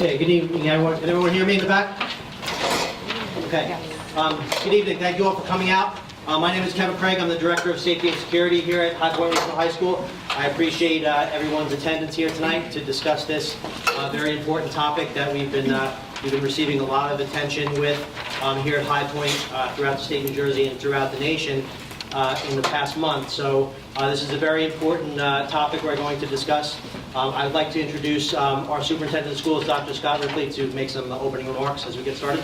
Okay, good evening, everyone. Can everyone hear me in the back? Okay. Good evening. Thank you all for coming out. My name is Kevin Craig. I'm the Director of Safety and Security here at High Point Regional High School. I appreciate everyone's attendance here tonight to discuss this very important topic that we've been receiving a lot of attention with here at High Point throughout the state of New Jersey and throughout the nation in the past month. So this is a very important topic we're going to discuss. I'd like to introduce our Superintendent of Schools, Dr. Scott Ripley, to make some opening remarks as we get started.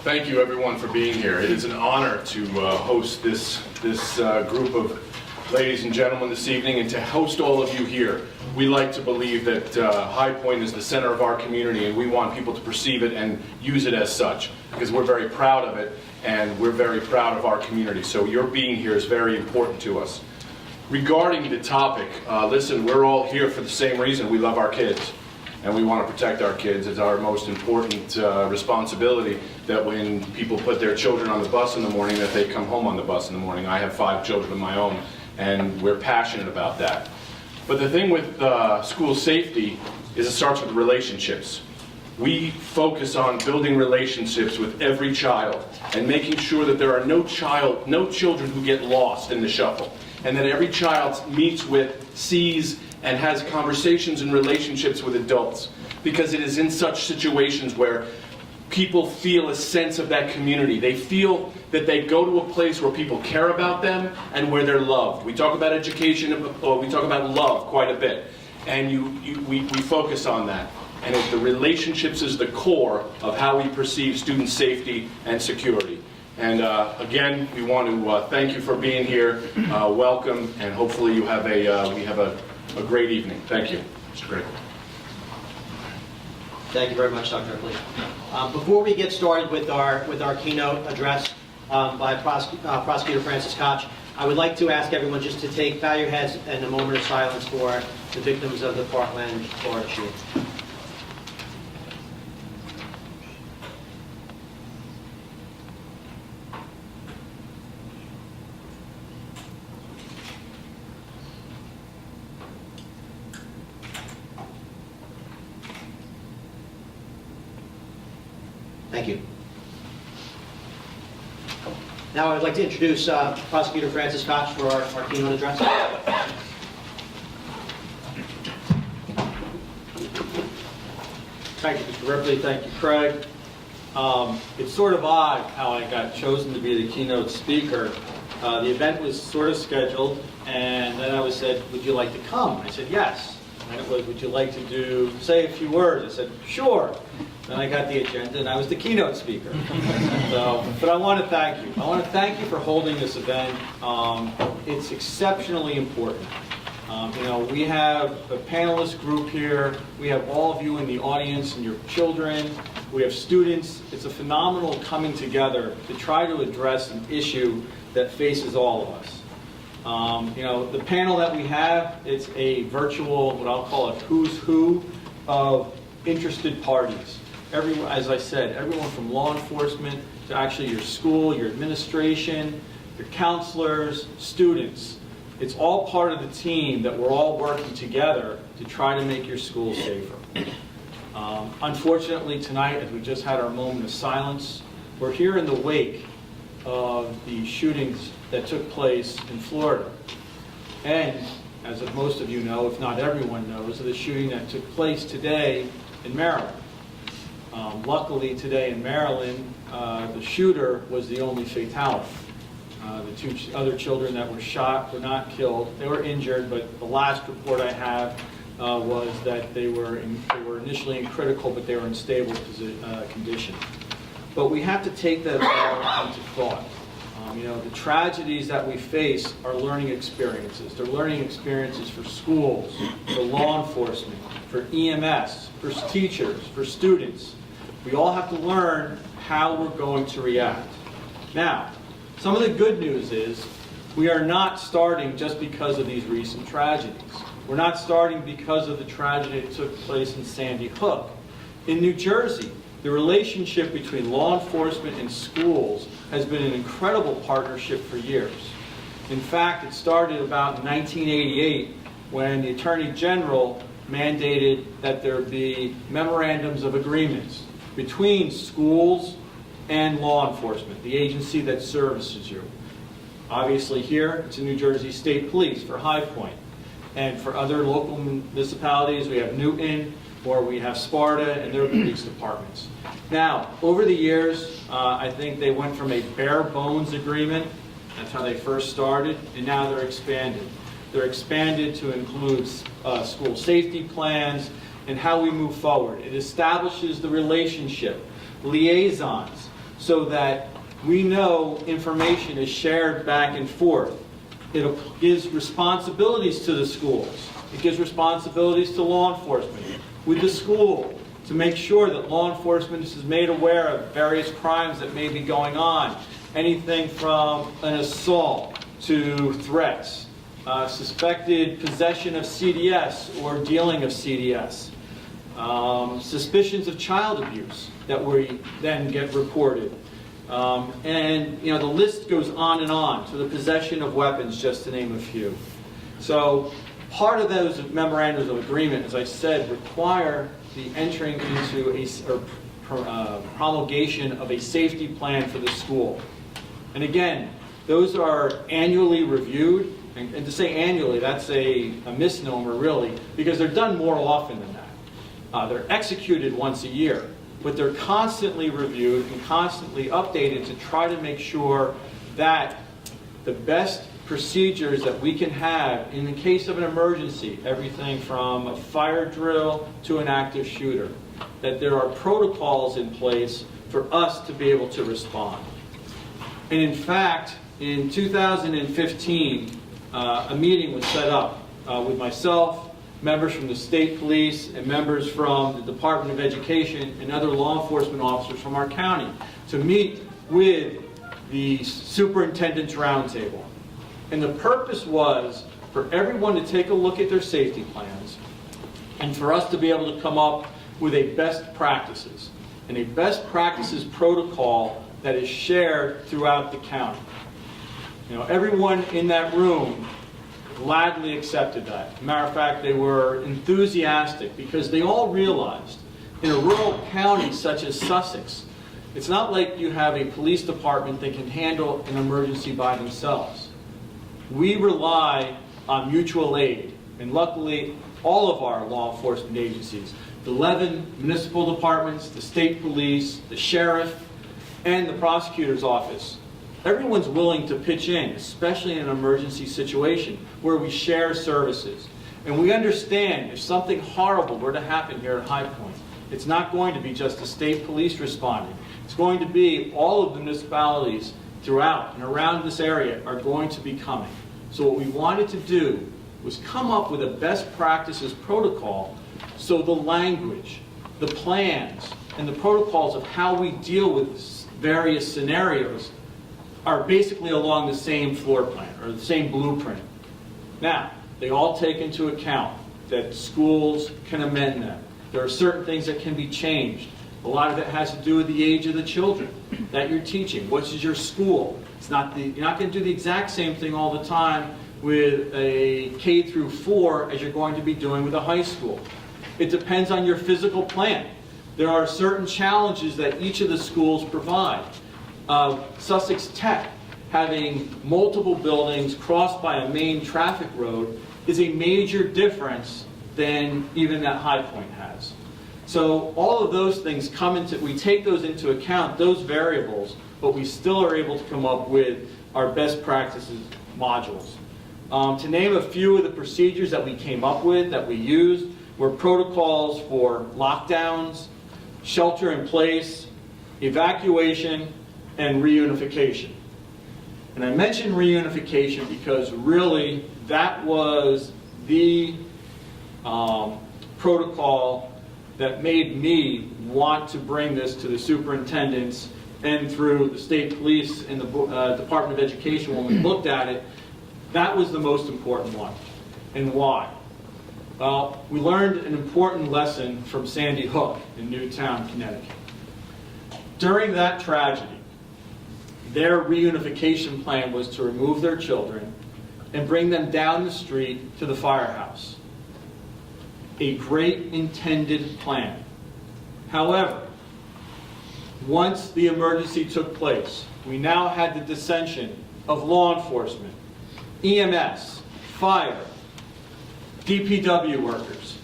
Thank you, everyone, for being here. It is an honor to host this group of ladies and gentlemen this evening, and to host all of you here. We like to believe that High Point is the center of our community, and we want people to perceive it and use it as such, because we're very proud of it, and we're very proud of our community. So your being here is very important to us. Regarding the topic, listen, we're all here for the same reason. We love our kids, and we want to protect our kids. It's our most important responsibility that when people put their children on the bus in the morning, that they come home on the bus in the morning. I have 5 children of my own, and we're passionate about that. But the thing with school safety is it starts with relationships. We focus on building relationships with every child and making sure that there are no children who get lost in the shuffle, and that every child meets with, sees, and has conversations and relationships with adults, because it is in such situations where people feel a sense of that community. They feel that they go to a place where people care about them and where they're loved. We talk about education, or we talk about love quite a bit, and we focus on that. And the relationships is the core of how we perceive student safety and security. And again, we want to thank you for being here. Welcome, and hopefully we have a great evening. Thank you, Mr. Gray. Thank you very much, Dr. Ripley. Before we get started with our keynote address by Prosecutor Francis Koch, I would like to ask everyone just to bow your heads in a moment of silence for the victims of the Parkland, Florida shooting. Thank you. Now I'd like to introduce Prosecutor Francis Koch for our keynote address. Thank you, Mr. Ripley. Thank you, Craig. It's sort of odd how I got chosen to be the keynote speaker. The event was sort of scheduled, and then I was said, "Would you like to come?" I said, "Yes." And it was, "Would you like to say a few words?" I said, "Sure." Then I got the agenda, and I was the keynote speaker. But I want to thank you. I want to thank you for holding this event. It's exceptionally important. We have a panelist group here. We have all of you in the audience and your children. We have students. It's a phenomenal coming together to try to address an issue that faces all of us. The panel that we have, it's a virtual, what I'll call a who's who of interested parties. As I said, everyone from law enforcement to actually your school, your administration, your counselors, students. It's all part of the team that we're all working together to try to make your school safer. Unfortunately tonight, as we just had our moment of silence, we're here in the wake of the shootings that took place in Florida. And as most of you know, if not everyone knows, of the shooting that took place today in Maryland. Luckily today in Maryland, the shooter was the only fatality. The 2 other children that were shot were not killed. They were injured, but the last report I have was that they were initially in critical, but they were in stable condition. But we have to take that all into thought. The tragedies that we face are learning experiences. They're learning experiences for schools, for law enforcement, for EMS, for teachers, for students. We all have to learn how we're going to react. Now, some of the good news is we are not starting just because of these recent tragedies. We're not starting because of the tragedy that took place in Sandy Hook. In New Jersey, the relationship between law enforcement and schools has been an incredible partnership for years. In fact, it started about in 1988 when the Attorney General mandated that there be memorandums of agreements between schools and law enforcement, the agency that services you. Obviously here, it's the New Jersey State Police for High Point. And for other local municipalities, we have Newton, or we have Sparta and their police departments. Now, over the years, I think they went from a bare bones agreement, that's how they first started, and now they're expanded. They're expanded to include school safety plans and how we move forward. It establishes the relationship, liaisons, so that we know information is shared back and forth. It gives responsibilities to the schools. It gives responsibilities to law enforcement with the school to make sure that law enforcement is made aware of various crimes that may be going on. Anything from an assault to threats, suspected possession of CDS or dealing of CDS, suspicions of child abuse that we then get reported. And the list goes on and on, to the possession of weapons, just to name a few. So part of those memorandums of agreement, as I said, require the entering into promulgation of a safety plan for the school. And again, those are annually reviewed. And to say annually, that's a misnomer, really, because they're done more often than that. They're executed once a year, but they're constantly reviewed and constantly updated to try to make sure that the best procedures that we can have in the case of an emergency, everything from a fire drill to an active shooter, that there are protocols in place for us to be able to respond. And in fact, in 2015, a meeting was set up with myself, members from the state police, and members from the Department of Education and other law enforcement officers from our county to meet with the Superintendent's Roundtable. And the purpose was for everyone to take a look at their safety plans and for us to be able to come up with a best practices and a best practices protocol that is shared throughout the county. Everyone in that room gladly accepted that. Matter of fact, they were enthusiastic because they all realized in a rural county such as Sussex, it's not like you have a police department that can handle an emergency by themselves. We rely on mutual aid, and luckily all of our law enforcement agencies, the 11 municipal departments, the state police, the sheriff, and the prosecutor's office, everyone's willing to pitch in, especially in an emergency situation where we share services. And we understand if something horrible were to happen here at High Point, it's not going to be just the state police responding. It's going to be all of the municipalities throughout and around this area are going to be coming. So what we wanted to do was come up with a best practices protocol so the language, the plans, and the protocols of how we deal with various scenarios are basically along the same floor plan or the same blueprint. Now, they all take into account that schools can amend them. There are certain things that can be changed. A lot of it has to do with the age of the children that you're teaching. What is your school? You're not going to do the exact same thing all the time with a K through 4 as you're going to be doing with a high school. It depends on your physical plan. There are certain challenges that each of the schools provide. Sussex Tech, having multiple buildings crossed by a main traffic road, is a major difference than even that High Point has. So all of those things we take those into account, those variables, but we still are able to come up with our best practices modules. To name a few of the procedures that we came up with, that we used, were protocols for lockdowns, shelter in place, evacuation, and reunification. And I mentioned reunification because really that was the protocol that made me want to bring this to the superintendents and through the state police and the Department of Education. When we looked at it, that was the most important one. And why? Well, we learned an important lesson from Sandy Hook in Newtown, Connecticut. During that tragedy, their reunification plan was to remove their children and bring them down the street to the firehouse. a great intended plan. However, once the emergency took place, we now had the dissension of law enforcement, EMS, fire, DPW workers,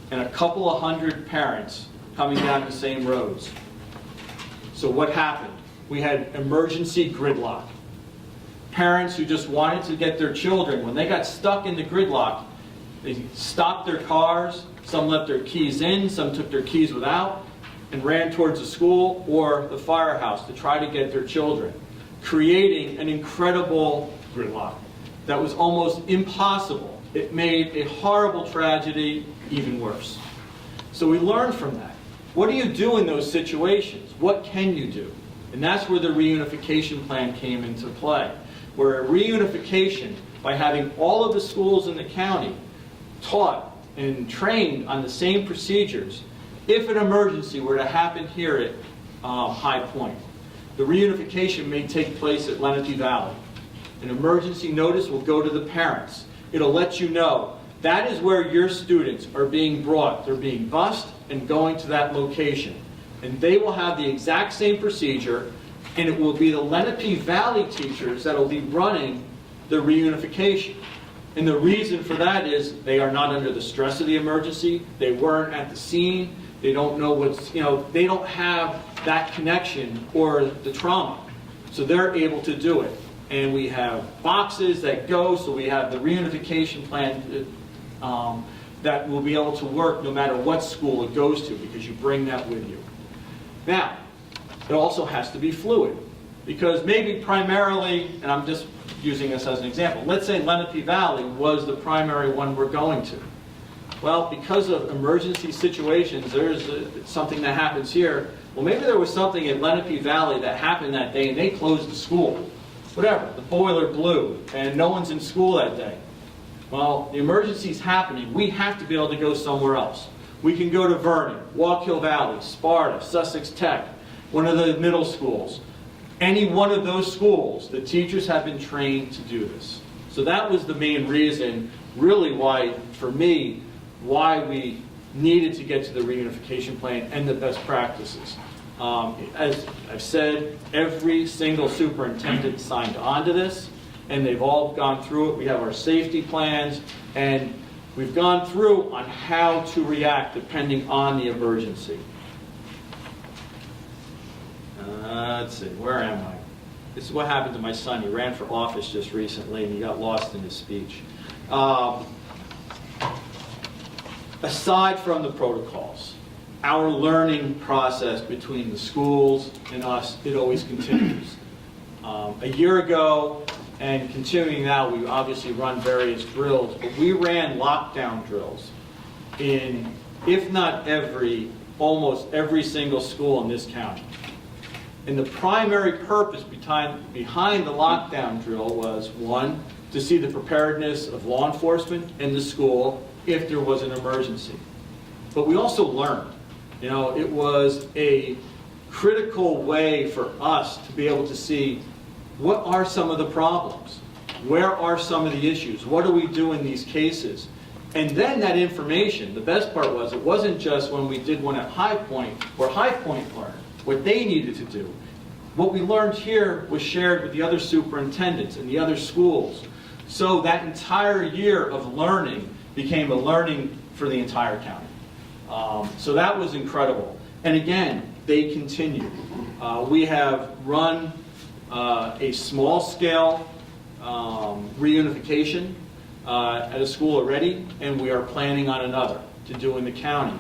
and a couple of hundred parents coming down the same roads. So what happened? We had emergency gridlock. Parents who just wanted to get their children, when they got stuck in the gridlock, they stopped their cars, some left their keys in, some took their keys without, and ran towards the school or the firehouse to try to get their children, creating an incredible gridlock that was almost impossible. It made a horrible tragedy even worse. So we learned from that. What do you do in those situations? What can you do? And that's where the reunification plan came into play, where a reunification, by having all of the schools in the county taught and trained on the same procedures, if an emergency were to happen here at High Point, the reunification may take place at Lenape Valley. An emergency notice will go to the parents. It'll let you know that is where your students are being brought. They're being bused and going to that location. And they will have the exact same procedure, and it will be the Lenape Valley teachers that will be running the reunification. And the reason for that is they are not under the stress of the emergency. They weren't at the scene. They don't know what's, they don't have that connection or the trauma. So they're able to do it. And we have boxes that go, so we have the reunification plan that will be able to work no matter what school it goes to, because you bring that with you. Now, it also has to be fluid, because maybe primarily, and I'm just using this as an example, let's say Lenape Valley was the primary one we're going to. Well, because of emergency situations, there's something that happens here. Well, maybe there was something in Lenape Valley that happened that day and they closed the school. Whatever, the boiler blew and no one's in school that day. Well, the emergency's happening. We have to be able to go somewhere else. We can go to Vernon, Wallkill Valley, Sparta, Sussex Tech, one of the middle schools. Any one of those schools, the teachers have been trained to do this. So that was the main reason, really why, for me, why we needed to get to the reunification plan and the best practices. As I've said, every single superintendent signed on to this, and they've all gone through it. We have our safety plans, and we've gone through on how to react depending on the emergency. Let's see, where am I? This is what happened to my son. He ran for office just recently, and he got lost in his speech. Aside from the protocols, our learning process between the schools and us, it always continues. A year ago, and continuing now, we obviously run various drills, but we ran lockdown drills in, if not almost every single school in this county. And the primary purpose behind the lockdown drill was, one, to see the preparedness of law enforcement in the school if there was an emergency. But we also learned. It was a critical way for us to be able to see what are some of the problems, where are some of the issues, what do we do in these cases. And then that information, the best part was, it wasn't just when we did one at High Point, where High Point learned what they needed to do. What we learned here was shared with the other superintendents and the other schools. So that entire year of learning became a learning for the entire county. So that was incredible. And again, they continue. We have run a small-scale reunification at a school already, and we are planning on another to do in the county.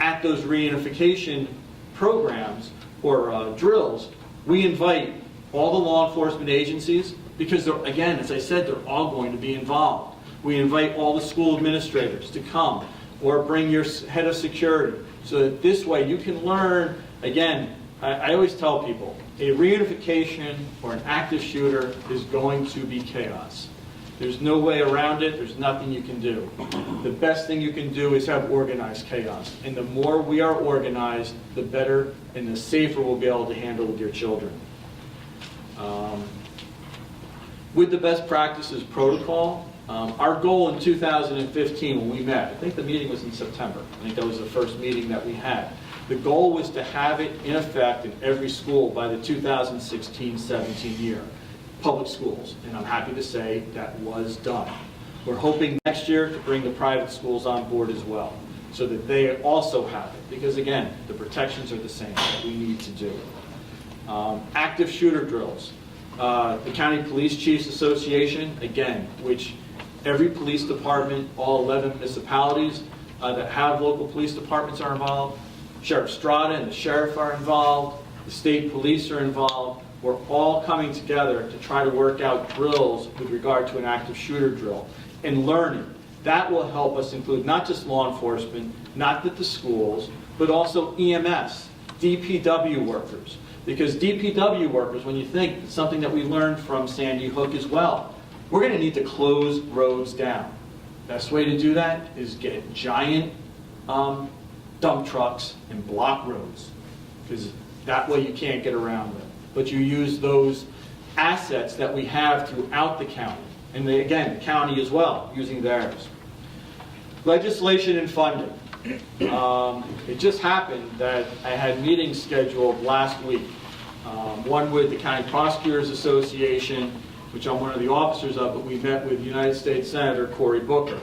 At those reunification programs or drills, we invite all the law enforcement agencies, because again, as I said, they're all going to be involved. We invite all the school administrators to come, or bring your head of security, so that this way you can learn. Again, I always tell people, a reunification or an active shooter is going to be chaos. There's no way around it. There's nothing you can do. The best thing you can do is have organized chaos. And the more we are organized, the better and the safer we'll be able to handle with your children. With the best practices protocol, Our goal in 2015 when we met, I think the meeting was in September. I think that was the first meeting that we had. The goal was to have it in effect in every school by the 2016-17 year, public schools. And I'm happy to say that was done. We're hoping next year to bring the private schools on board as well, so that they also have it. Because again, the protections are the same that we need to do. Active shooter drills. The County Police Chiefs Association, again, which every police department, all 11 municipalities that have local police departments are involved. Sheriff Strada and the sheriff are involved. The state police are involved. We're all coming together to try to work out drills with regard to an active shooter drill and learning. That will help us include not just law enforcement, not that the schools, but also EMS, DPW workers. Because DPW workers, when you think, it's something that we learned from Sandy Hook as well, we're going to need to close roads down. Best way to do that is get giant dump trucks and block roads, because that way you can't get around them. But you use those assets that we have throughout the county, and again, the county as well, using theirs. Legislation and funding. It just happened that I had meetings scheduled last week. One with the County Prosecutors Association, which I'm one of the officers of, but we met with United States Senator Cory Booker.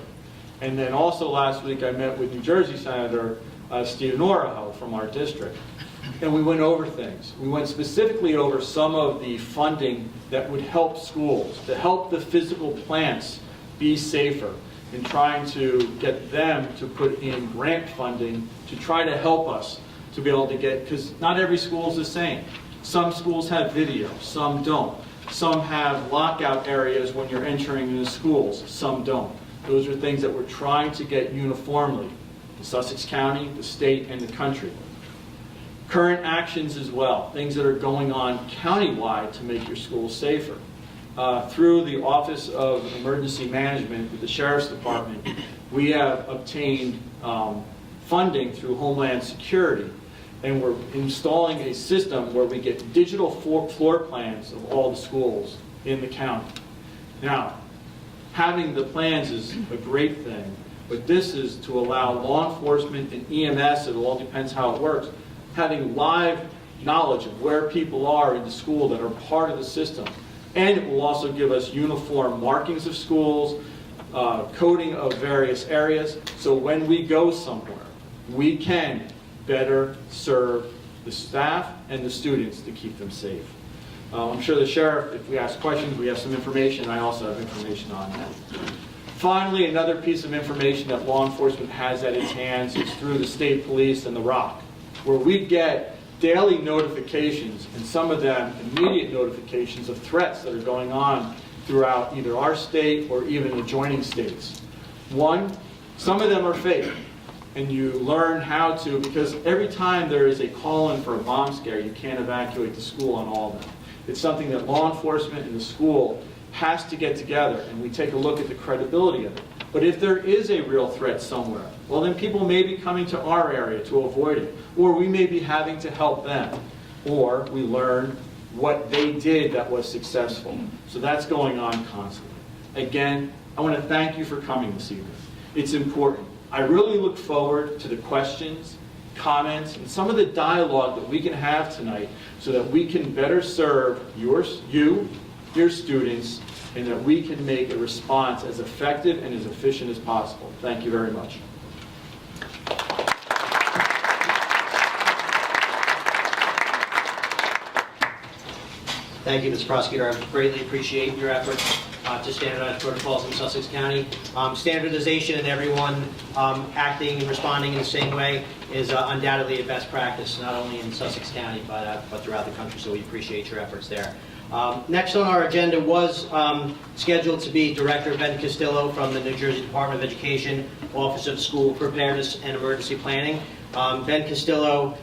And then also last week I met with New Jersey Senator Steve Noroho from our district. And we went over things. We went specifically over some of the funding that would help schools, to help the physical plants be safer, and trying to get them to put in grant funding to try to help us to be able to get, because not every school is the same. Some schools have video, some don't. Some have lockout areas when you're entering into schools, some don't. Those are things that we're trying to get uniformly in Sussex County, the state, and the country. Current actions as well, things that are going on countywide to make your schools safer. Through the Office of Emergency Management with the Sheriff's Department, we have obtained funding through Homeland Security, and we're installing a system where we get digital floor plans of all the schools in the county. Now, having the plans is a great thing, but this is to allow law enforcement and EMS, it all depends how it works, having live knowledge of where people are in the school that are part of the system. And it will also give us uniform markings of schools, coding of various areas, so when we go somewhere, we can better serve the staff and the students to keep them safe. I'm sure the sheriff, if we ask questions, we have some information. I also have information on that. Finally, another piece of information that law enforcement has at its hands is through the state police and the ROC, where we get daily notifications, and some of them immediate notifications of threats that are going on throughout either our state or even adjoining states. One, some of them are fake, and you learn how to, because every time there is a call-in for a bomb scare, you can't evacuate the school on all of them. It's something that law enforcement and the school has to get together, and we take a look at the credibility of it. But if there is a real threat somewhere, well, then people may be coming to our area to avoid it, or we may be having to help them, or we learn what they did that was successful. So that's going on constantly. Again, I want to thank you for coming this evening. It's important. I really look forward to the questions, comments, and some of the dialogue that we can have tonight so that we can better serve you, your students, and that we can make a response as effective and as efficient as possible. Thank you very much. Thank you, Mr. Prosecutor. I greatly appreciate your efforts to standardize protocols in Sussex County. Standardization and everyone acting and responding in the same way is undoubtedly a best practice, not only in Sussex County, but throughout the country, so we appreciate your efforts there. Next on our agenda was scheduled to be Director Ben Castillo from the New Jersey Department of Education, Office of School Preparedness and Emergency Planning. Ben Castillo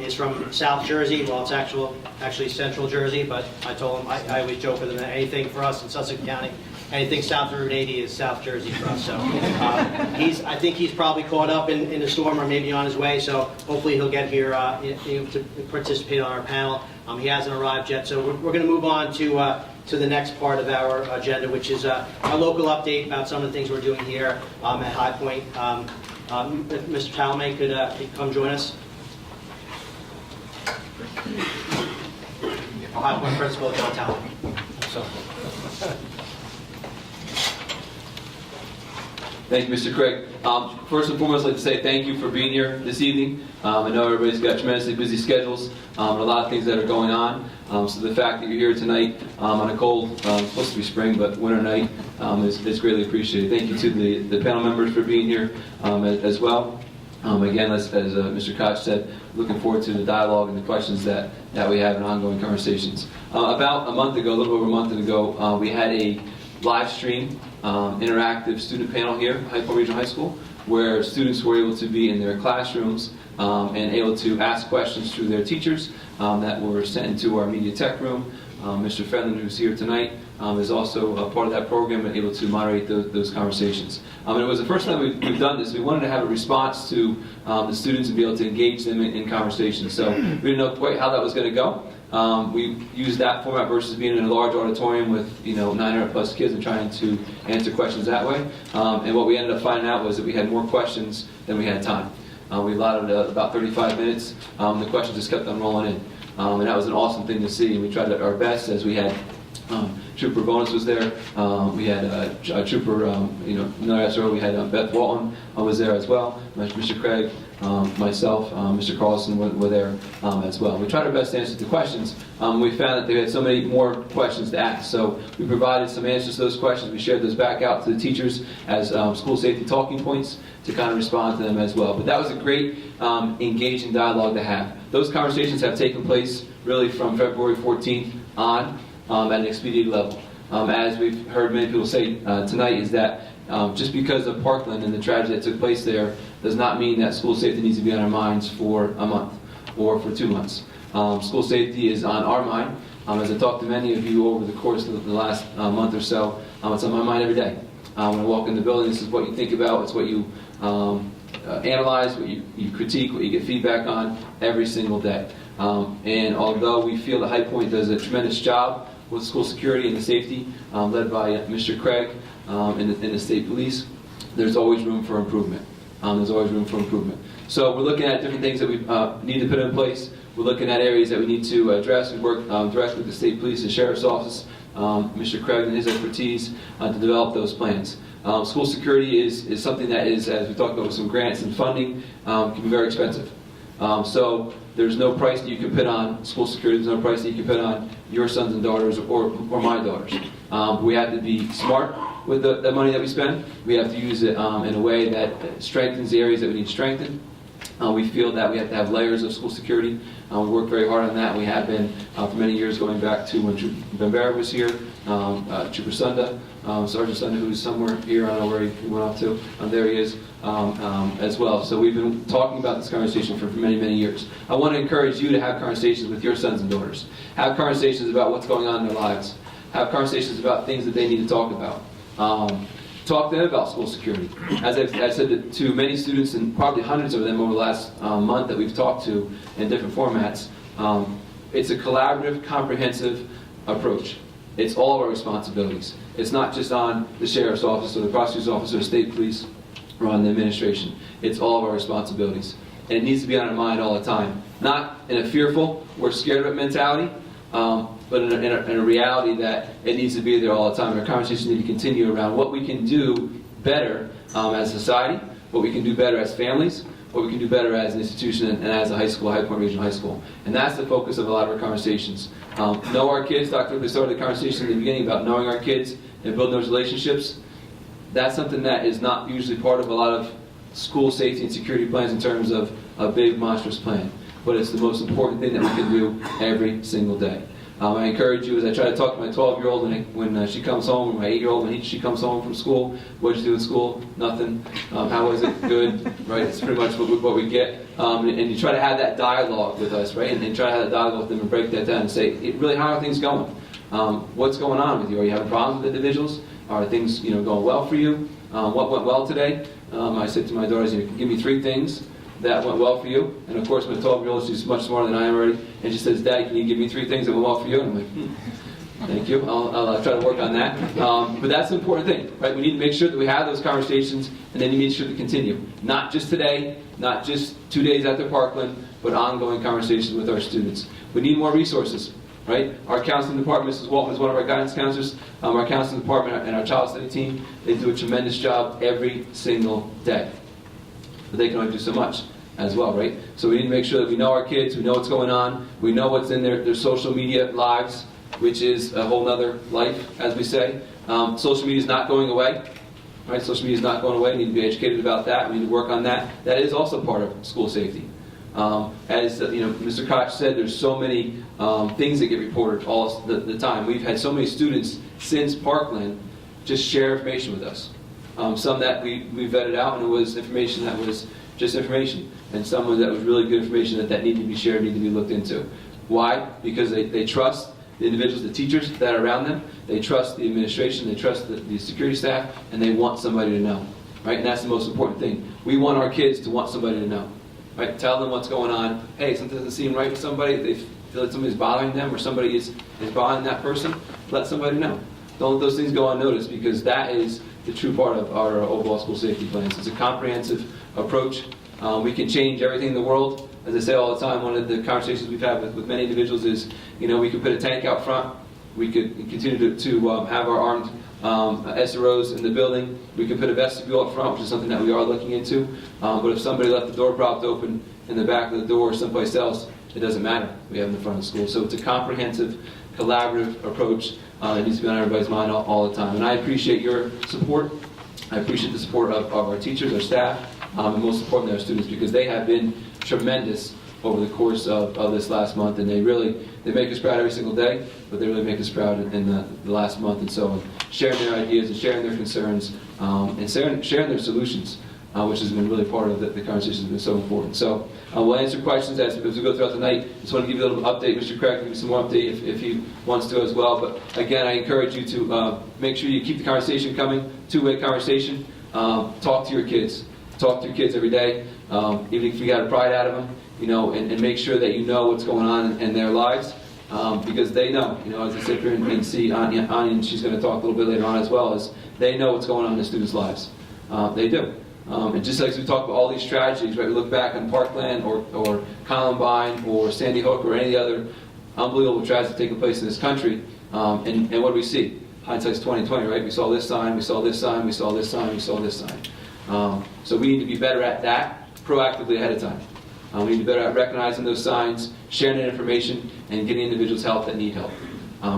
is from South Jersey. Well, it's actually Central Jersey, but I told him, I always joke with him that anything for us in Sussex County anything south of Route 80 is South Jersey for us. So I think he's probably caught up in the storm or maybe on his way. So hopefully he'll get here to participate on our panel. He hasn't arrived yet. So we're going to move on to the next part of our agenda, which is a local update about some of the things we're doing here at High Point. If Mr. Talame could come join us. High Point Principal John Talame. So. Thank you, Mr. Craig. First and foremost, I'd like to say thank you for being here this evening. I know everybody's got tremendously busy schedules and a lot of things that are going on. So the fact that you're here tonight on a cold, supposed to be spring, but winter night is greatly appreciated. Thank you to the panel members for being here as well. Again, as Mr. Koch said, looking forward to the dialogue and the questions that we have in ongoing conversations. About a month ago, a little over a month ago, we had a live stream interactive student panel here at High Point Regional High School, where students were able to be in their classrooms and able to ask questions through their teachers that were sent into our media tech room. Mr. Fenlon, who's here tonight, is also a part of that program and able to moderate those conversations. And it was the first time we've done this. We wanted to have a response to the students and be able to engage them in conversations. So we didn't know quite how that was going to go. We used that format versus being in a large auditorium with 900 plus kids and trying to answer questions that way. And what we ended up finding out was that we had more questions than we had time. We allotted about 35 minutes. The questions just kept on rolling in. And that was an awesome thing to see. And we tried our best as we had Trooper Bonus was there. We had Trooper, another SRO. We had Beth Walton was there as well. Mr. Craig, myself, Mr. Carlson were there as well. We tried our best to answer the questions. We found that they had so many more questions to ask. So we provided some answers to those questions. We shared those back out to the teachers as school safety talking points to kind of respond to them as well. But that was a great engaging dialogue to have. Those conversations have taken place really from February 14th on at an expedited level. As we've heard many people say tonight, is that just because of Parkland and the tragedy that took place there does not mean that school safety needs to be on our minds for a month or for 2 months. School safety is on our mind. As I talked to many of you over the course of the last month or so, it's on my mind every day. When I walk in the building, this is what you think about, it's what you analyze, what you critique, what you get feedback on every single day. And although we feel that High Point does a tremendous job with school security and the safety, led by Mr. Craig and the state police, there's always room for improvement. There's always room for improvement. So we're looking at different things that we need to put in place. We're looking at areas that we need to address. We work directly with the state police and sheriff's office, Mr. Craig and his expertise to develop those plans. School security is something that is, as we talked about with some grants and funding, can be very expensive. So there's no price that you can put on school security. There's no price that you can put on your sons and daughters or my daughters. We have to be smart with the money that we spend. We have to use it in a way that strengthens the areas that we need strengthened. We feel that we have to have layers of school security. We work very hard on that. We have been for many years, going back to when Trooper Bambera was here, Trooper Sunda, Sergeant Sunda, who's somewhere here, I don't know where he went off to. There he is as well. So we've been talking about this conversation for many, many years. I want to encourage you to have conversations with your sons and daughters. Have conversations about what's going on in their lives. Have conversations about things that they need to talk about. Talk to them about school security. As I've said to many students, and probably hundreds of them over the last month that we've talked to in different formats, it's a collaborative, comprehensive approach. It's all of our responsibilities. It's not just on the sheriff's office or the prosecutor's office or the state police or on the administration. It's all of our responsibilities. And it needs to be on our mind all the time. Not in a fearful or scared of it mentality, but in a reality that it needs to be there all the time. Our conversations need to continue around what we can do better as a society, what we can do better as families, what we can do better as an institution and as a high school, High Point Regional High School. And that's the focus of a lot of our conversations. Know our kids. Dr. Oakley started the conversation in the beginning about knowing our kids and building those relationships. That's something that is not usually part of a lot of school safety and security plans in terms of a big, monstrous plan. But it's the most important thing that we can do every single day. I encourage you, as I try to talk to my 12-year-old when she comes home, or my 8-year-old when she comes home from school, what did you do in school? Nothing. How was it? Good. Right? It's pretty much what we get. And you try to have that dialogue with us, right? And try to have that dialogue with them and break that down and say, really, how are things going? What's going on with you? Are you having problems with individuals? Are things going well for you? What went well today? I said to my daughters, give me 3 things that went well for you. And of course, my 12-year-old, she's much smarter than I am already, and she says, Dad, can you give me 3 things that went well for you? And I'm like, thank you. I'll try to work on that. But that's the important thing, right? We need to make sure that we have those conversations, and then you make sure to continue. Not just today, not just 2 days after Parkland, but ongoing conversations with our students. We need more resources, right? Our counseling department, Mrs. Walton is one of our guidance counselors. Our counseling department and our child study team, they do a tremendous job every single day. But they can only do so much as well, right? So we need to make sure that we know our kids, we know what's going on, we know what's in their social media lives, which is a whole other life, as we say. Social media is not going away, right? Social media is not going away. We need to be educated about that. We need to work on that. That is also part of school safety. As Mr. Koch said, there's so many things that get reported all the time. We've had so many students since Parkland just share information with us. Some that we vetted out, and it was information that was just information, and some that was really good information that needed to be shared, needed to be looked into. Why? Because they trust the individuals, the teachers that are around them, they trust the administration, they trust the security staff, and they want somebody to know, right? And that's the most important thing. We want our kids to want somebody to know, right? Tell them what's going on. Hey, something doesn't seem right with somebody, they feel like somebody's bothering them, or somebody is bothering that person, let somebody know. Don't let those things go unnoticed, because that is the true part of our overall school safety plans. It's a comprehensive approach. We can change everything in the world. As I say all the time, one of the conversations we've had with many individuals is, we could put a tank out front. We could continue to have our armed SROs in the building. We could put a vestibule up front, which is something that we are looking into. But if somebody left the door propped open in the back of the door or someplace else, it doesn't matter. We have them in front of the school. So it's a comprehensive, collaborative approach that needs to be on everybody's mind all the time. And I appreciate your support. I appreciate the support of our teachers, our staff, and most importantly our students, because they have been tremendous over the course of this last month, and they make us proud every single day, but they really make us proud in the last month. And so sharing their ideas and sharing their concerns and sharing their solutions, which has been really part of the conversation, has been so important. So we'll answer questions as we go throughout the night. Just want to give you a little update. Mr. Craig can give you some more update if he wants to as well. But again, I encourage you to make sure you keep the conversation coming, two-way conversation. Talk to your kids. Talk to your kids every day, even if you got a pride out of them, and make sure that you know what's going on in their lives, because they know. As I sit here and see Anya, and she's going to talk a little bit later on as well, is they know what's going on in the students' lives. They do. And just like we talk about all these tragedies, right? We look back on Parkland or Columbine or Sandy Hook or any of the other unbelievable tragedies taking place in this country, and what do we see? Hindsight's 20/20, right? We saw this sign, we saw this sign, we saw this sign, we saw this sign. So we need to be better at that proactively ahead of time. We need to be better at recognizing those signs, sharing that information, and getting individuals help that need help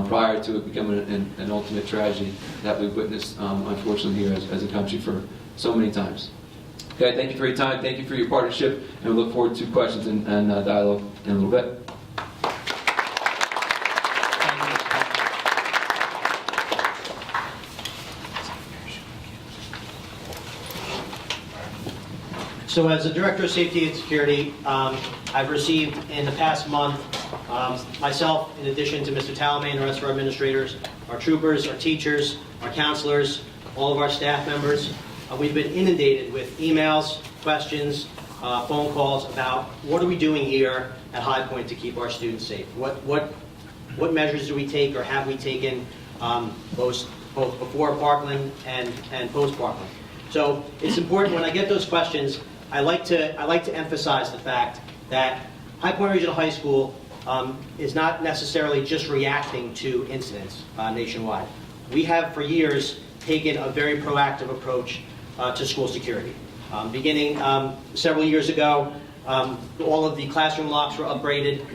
prior to it becoming an ultimate tragedy that we've witnessed, unfortunately, here as a country for so many times. Okay, thank you for your time, thank you for your partnership, and we look forward to questions and dialogue in a little bit. So as the Director of Safety and Security, I've received in the past month, myself, in addition to Mr. Talamay and the rest of our administrators, our troopers, our teachers, our counselors, all of our staff members, we've been inundated with emails, questions, phone calls about what are we doing here at High Point to keep our students safe? What measures do we take or have we taken both before Parkland and post Parkland? So it's important when I get those questions, I like to emphasize the fact that High Point Regional High School is not necessarily just reacting to incidents nationwide. We have for years taken a very proactive approach to school security. Beginning several years ago, all of the classroom locks were upgraded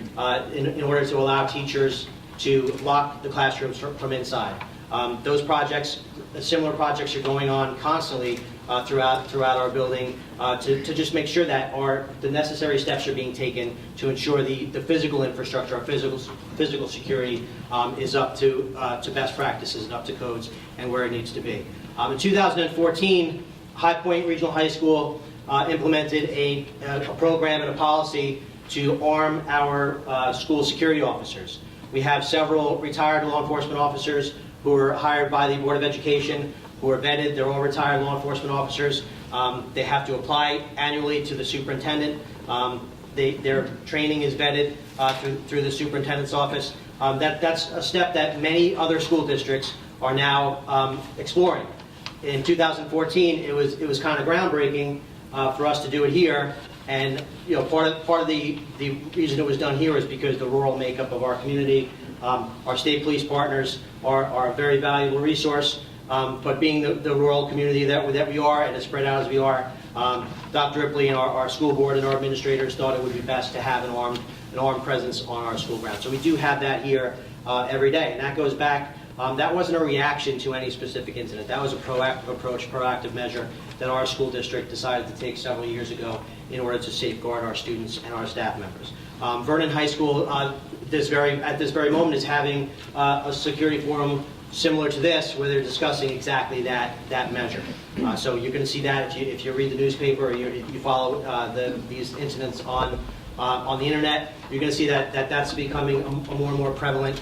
in order to allow teachers to lock the classrooms from inside. Those projects, similar projects are going on constantly throughout our building to just make sure that the necessary steps are being taken to ensure the physical infrastructure, our physical security is up to best practices and up to codes and where it needs to be. In 2014, High Point Regional High School implemented a program and a policy to arm our school security officers. We have several retired law enforcement officers who are hired by the Board of Education, who are vetted. They're all retired law enforcement officers. They have to apply annually to the superintendent. Their training is vetted through the superintendent's office. That's a step that many other school districts are now exploring. In 2014, it was kind of groundbreaking for us to do it here. And part of the reason it was done here is because the rural makeup of our community. Our state police partners are a very valuable resource. But being the rural community that we are, and as spread out as we are, Dr. Ripley and our school board and our administrators thought it would be best to have an armed presence on our school grounds. So we do have that here every day, and that goes back. That wasn't a reaction to any specific incident. That was a proactive approach, proactive measure that our school district decided to take several years ago in order to safeguard our students and our staff members. Vernon High School, at this very moment, is having a security forum similar to this, where they're discussing exactly that measure. So you're going to see that if you read the newspaper or you follow these incidents on the internet. You're going to see that's becoming a more and more prevalent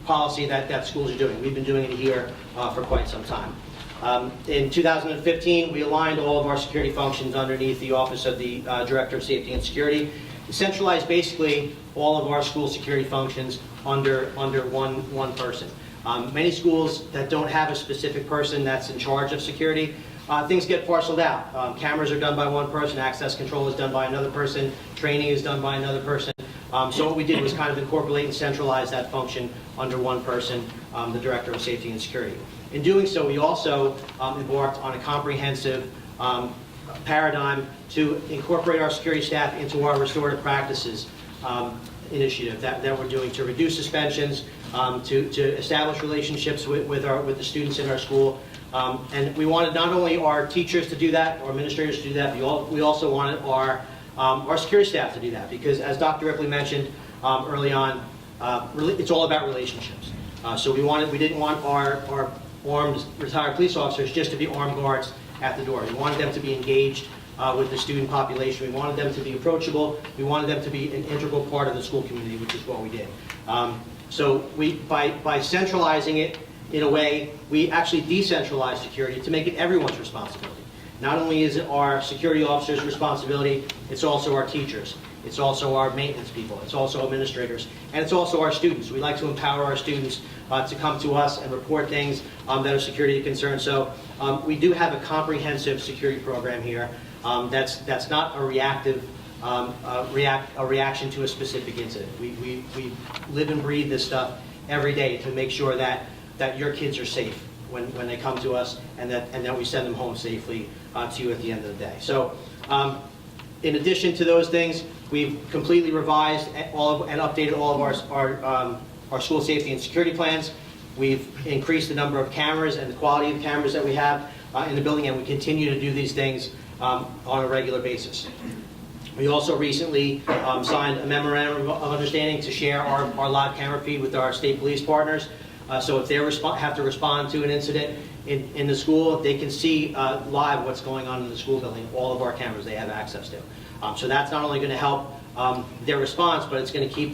policy that schools are doing. We've been doing it here for quite some time. In 2015, we aligned all of our security functions underneath the Office of the Director of Safety and Security. We centralized basically all of our school security functions under one person. Many schools that don't have a specific person that's in charge of security, things get parceled out. Cameras are done by one person, access control is done by another person, training is done by another person. So what we did was kind of incorporate and centralize that function under one person, the Director of Safety and Security. In doing so, we also embarked on a comprehensive paradigm to incorporate our security staff into our restorative practices initiative that we're doing to reduce suspensions, to establish relationships with the students in our school. And we wanted not only our teachers to do that, or administrators to do that, we also wanted our security staff to do that, because as Dr. Ripley mentioned early on, it's all about relationships. So we didn't want our armed retired police officers just to be armed guards at the door. We wanted them to be engaged with the student population. We wanted them to be approachable. We wanted them to be an integral part of the school community, which is what we did. So by centralizing it in a way, we actually decentralized security to make it everyone's responsibility. Not only is it our security officers' responsibility, it's also our teachers. It's also our maintenance people. It's also administrators. And it's also our students. We like to empower our students to come to us and report things that are security concerns. So we do have a comprehensive security program here that's not a reactive reaction to a specific incident. We live and breathe this stuff every day to make sure that your kids are safe when they come to us, and that we send them home safely to you at the end of the day. So in addition to those things, we've completely revised and updated all of our school safety and security plans. We've increased the number of cameras and the quality of the cameras that we have in the building, and we continue to do these things on a regular basis. We also recently signed a memorandum of understanding to share our live camera feed with our state police partners. So if they have to respond to an incident in the school, they can see live what's going on in the school building. All of our cameras they have access to. So that's not only going to help their response, but it's going to keep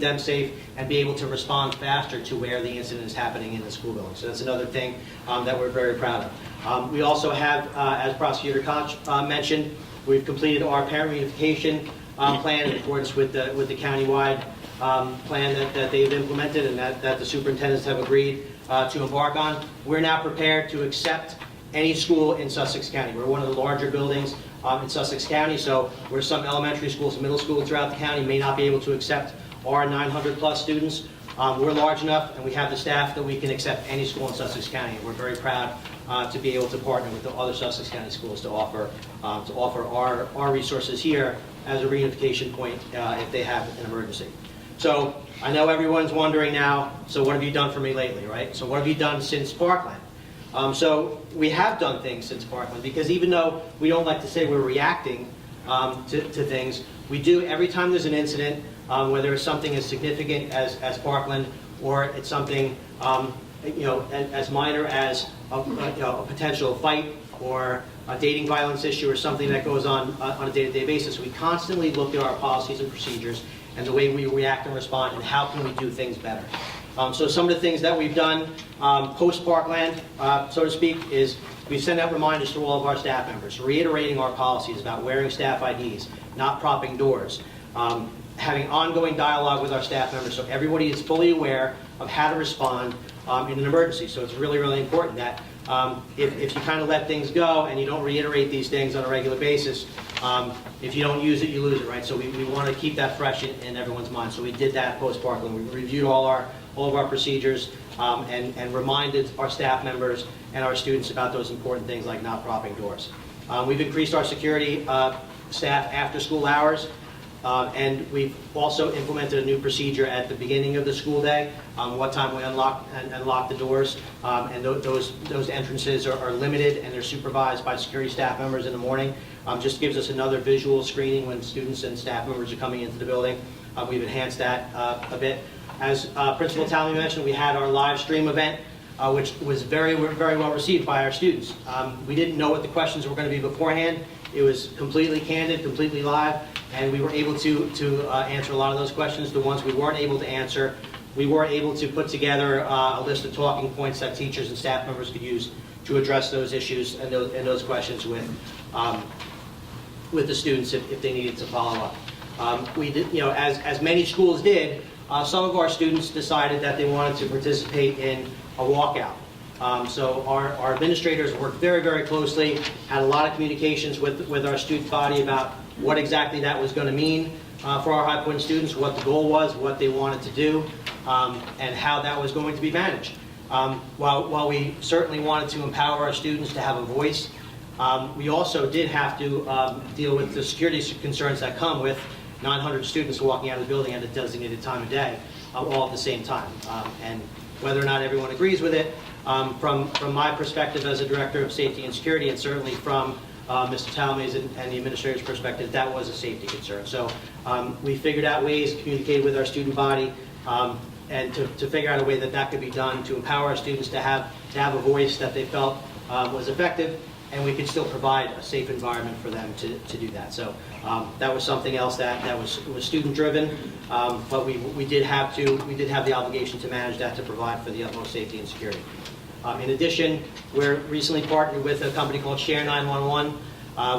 them safe and be able to respond faster to where the incident is happening in the school building. So that's another thing that we're very proud of. We also have, as Prosecutor Koch mentioned, we've completed our parent reunification plan in accordance with the countywide plan that they've implemented and that the superintendents have agreed to embark on. We're now prepared to accept any school in Sussex County. We're one of the larger buildings in Sussex County, so where some elementary schools and middle schools throughout the county may not be able to accept our 900 plus students, we're large enough and we have the staff that we can accept any school in Sussex County. We're very proud to be able to partner with the other Sussex County schools to offer our resources here as a reunification point if they have an emergency. So I know everyone's wondering now, so what have you done for me lately, right? So what have you done since Parkland? So we have done things since Parkland, because even though we don't like to say we're reacting to things, we do every time there's an incident, whether it's something as significant as Parkland, or it's something as minor as a potential fight or a dating violence issue or something that goes on a day-to-day basis. We constantly look at our policies and procedures and the way we react and respond, and how can we do things better. So some of the things that we've done post-Parkland, so to speak, is we send out reminders to all of our staff members, reiterating our policies about wearing staff IDs, not propping doors, having ongoing dialogue with our staff members so everybody is fully aware of how to respond in an emergency. So it's really, really important that if you kind of let things go and you don't reiterate these things on a regular basis, if you don't use it, you lose it, right? So we want to keep that fresh in everyone's mind. So we did that post-Parkland. We reviewed all of our procedures and reminded our staff members and our students about those important things like not propping doors. We've increased our security staff after school hours. And we've also implemented a new procedure at the beginning of the school day, what time we unlock and lock the doors. And those entrances are limited and they're supervised by security staff members in the morning. Just gives us another visual screening when students and staff members are coming into the building. We've enhanced that a bit. As Principal Talley mentioned, we had our live stream event, which was very well received by our students. We didn't know what the questions were going to be beforehand. It was completely candid, completely live, and we were able to answer a lot of those questions. The ones we weren't able to answer, we were able to put together a list of talking points that teachers and staff members could use to address those issues and those questions with the students if they needed to follow up. We did, as many schools did, some of our students decided that they wanted to participate in a walkout. So our administrators worked very closely, had a lot of communications with our student body about what exactly that was going to mean for our High Point students, what the goal was, what they wanted to do, and how that was going to be managed. While we certainly wanted to empower our students to have a voice, we also did have to deal with the security concerns that come with 900 students walking out of the building at a designated time of day, all at the same time. And whether or not everyone agrees with it, from my perspective as a Director of Safety and Security, and certainly from Mr. Talmay's and the administrator's perspective, that was a safety concern. So we figured out ways to communicate with our student body and to figure out a way that could be done to empower our students to have a voice that they felt was effective, and we could still provide a safe environment for them to do that. So that was something else that was student-driven, but we did have the obligation to manage that to provide for the utmost safety and security. In addition, we're recently partnered with a company called Share 911,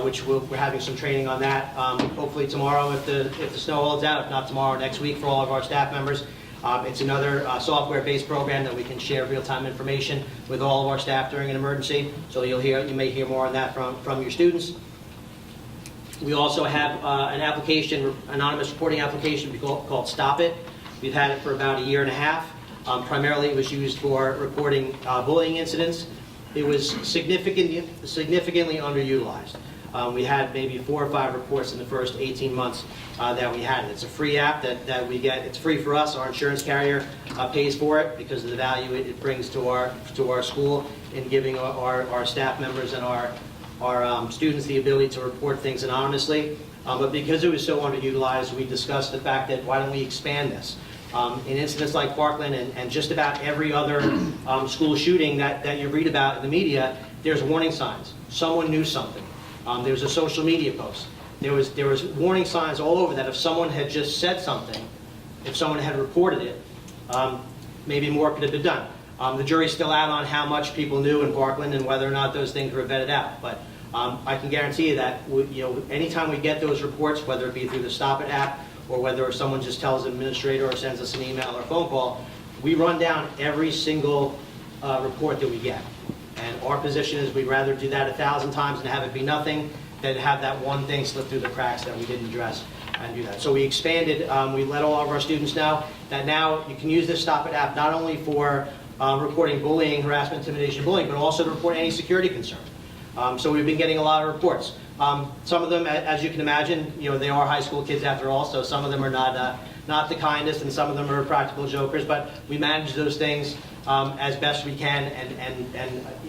which we're having some training on that. Hopefully tomorrow, if the snow holds out. If not tomorrow, next week for all of our staff members. It's another software-based program that we can share real-time information with all of our staff during an emergency. So you may hear more on that from your students. We also have an application, anonymous reporting application called Stop It. We've had it for about a year and a half. Primarily, it was used for reporting bullying incidents. It was significantly underutilized. We had maybe 4 or 5 reports in the first 18 months that we had it. It's a free app that we get. It's free for us. Our insurance carrier pays for it because of the value it brings to our school in giving our staff members and our students the ability to report things anonymously. But because it was so underutilized, we discussed the fact that why don't we expand this? In incidents like Parkland and just about every other school shooting that you read about in the media, there's warning signs. Someone knew something. There was a social media post. There was warning signs all over that if someone had just said something, if someone had reported it, maybe more could have been done. The jury's still out on how much people knew in Parkland and whether or not those things were vetted out. But I can guarantee you that anytime we get those reports, whether it be through the Stop It app or whether someone just tells an administrator or sends us an email or phone call, we run down every single report that we get. And our position is we'd rather do that 1,000 times and have it be nothing than have that one thing slip through the cracks that we didn't address and do that. So we expanded, we let all of our students know that now you can use this Stop It app not only for reporting bullying, harassment, intimidation, bullying, but also to report any security concern. So we've been getting a lot of reports. Some of them, as you can imagine, they are high school kids after all, so some of them are not the kindest, and some of them are practical jokers, but we manage those things as best we can, and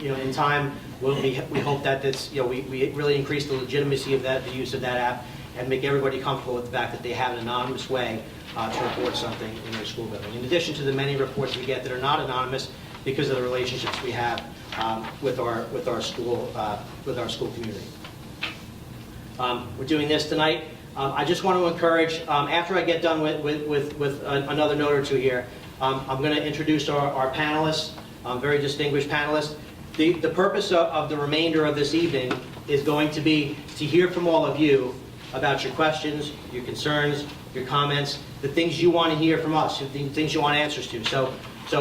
in time, we hope that this, we really increase the legitimacy of the use of that app, and make everybody comfortable with the fact that they have an anonymous way to report something in their school building. In addition to the many reports we get that are not anonymous because of the relationships we have with our school community. We're doing this tonight I just want to encourage, after I get done with another note or two here, I'm going to introduce our panelists, very distinguished panelists. The purpose of the remainder of this evening is going to be to hear from all of you about your questions, your concerns, your comments, the things you want to hear from us, the things you want answers to. So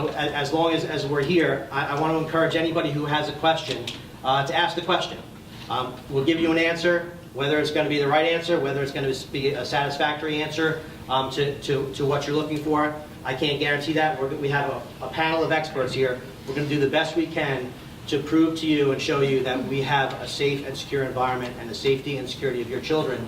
as long as we're here, I want to encourage anybody who has a question to ask the question. We'll give you an answer, whether it's going to be the right answer, whether it's going to be a satisfactory answer to what you're looking for. I can't guarantee that. We have a panel of experts here. We're going to do the best we can to prove to you and show you that we have a safe and secure environment, and the safety and security of your children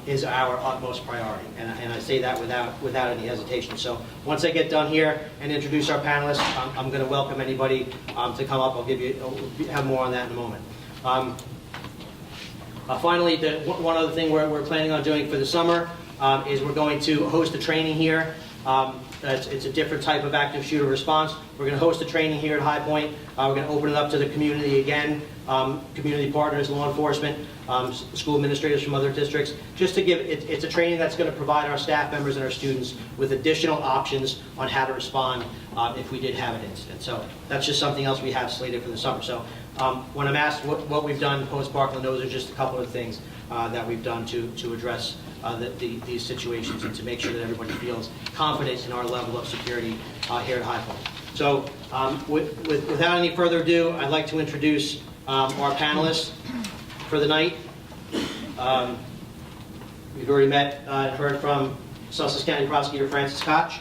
is our utmost priority. And I say that without any hesitation. So once I get done here and introduce our panelists, I'm going to welcome anybody to come up. I'll have more on that in a moment. Finally, one other thing we're planning on doing for the summer is we're going to host a training here. It's a different type of active shooter response. We're going to host a training here at High Point. We're going to open it up to the community again, community partners, law enforcement, school administrators from other districts, just to give, it's a training that's going to provide our staff members and our students with additional options on how to respond if we did have an incident. So that's just something else we have slated for the summer. So when I'm asked what we've done post-Parkland, those are just a couple of things that we've done to address these situations and to make sure that everybody feels confident in our level of security here at High Point. So without any further ado, I'd like to introduce our panelists for the night. We've already met and heard from Sussex County Prosecutor Francis Koch.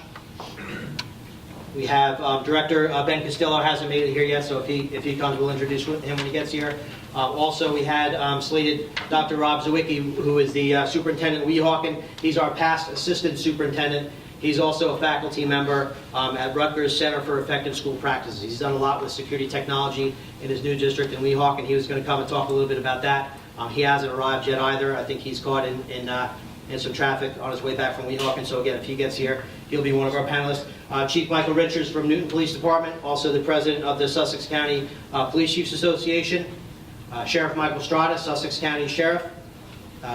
We have Director Ben Castillo hasn't made it here yet, so if he comes, we'll introduce him when he gets here. Also, we had slated Dr. Rob Zawicki, who is the superintendent of Weehawken. He's our past assistant superintendent. He's also a faculty member at Rutgers Center for Effective School Practices. He's done a lot with security technology in his new district in Weehawken. He was going to come and talk a little bit about that. He hasn't arrived yet either. I think he's caught in some traffic on his way back from Weehawken. So again, if he gets here, he'll be one of our panelists. Chief Michael Richards from Newton Police Department, also the president of the Sussex County Police Chiefs Association. Sheriff Michael Strada, Sussex County Sheriff.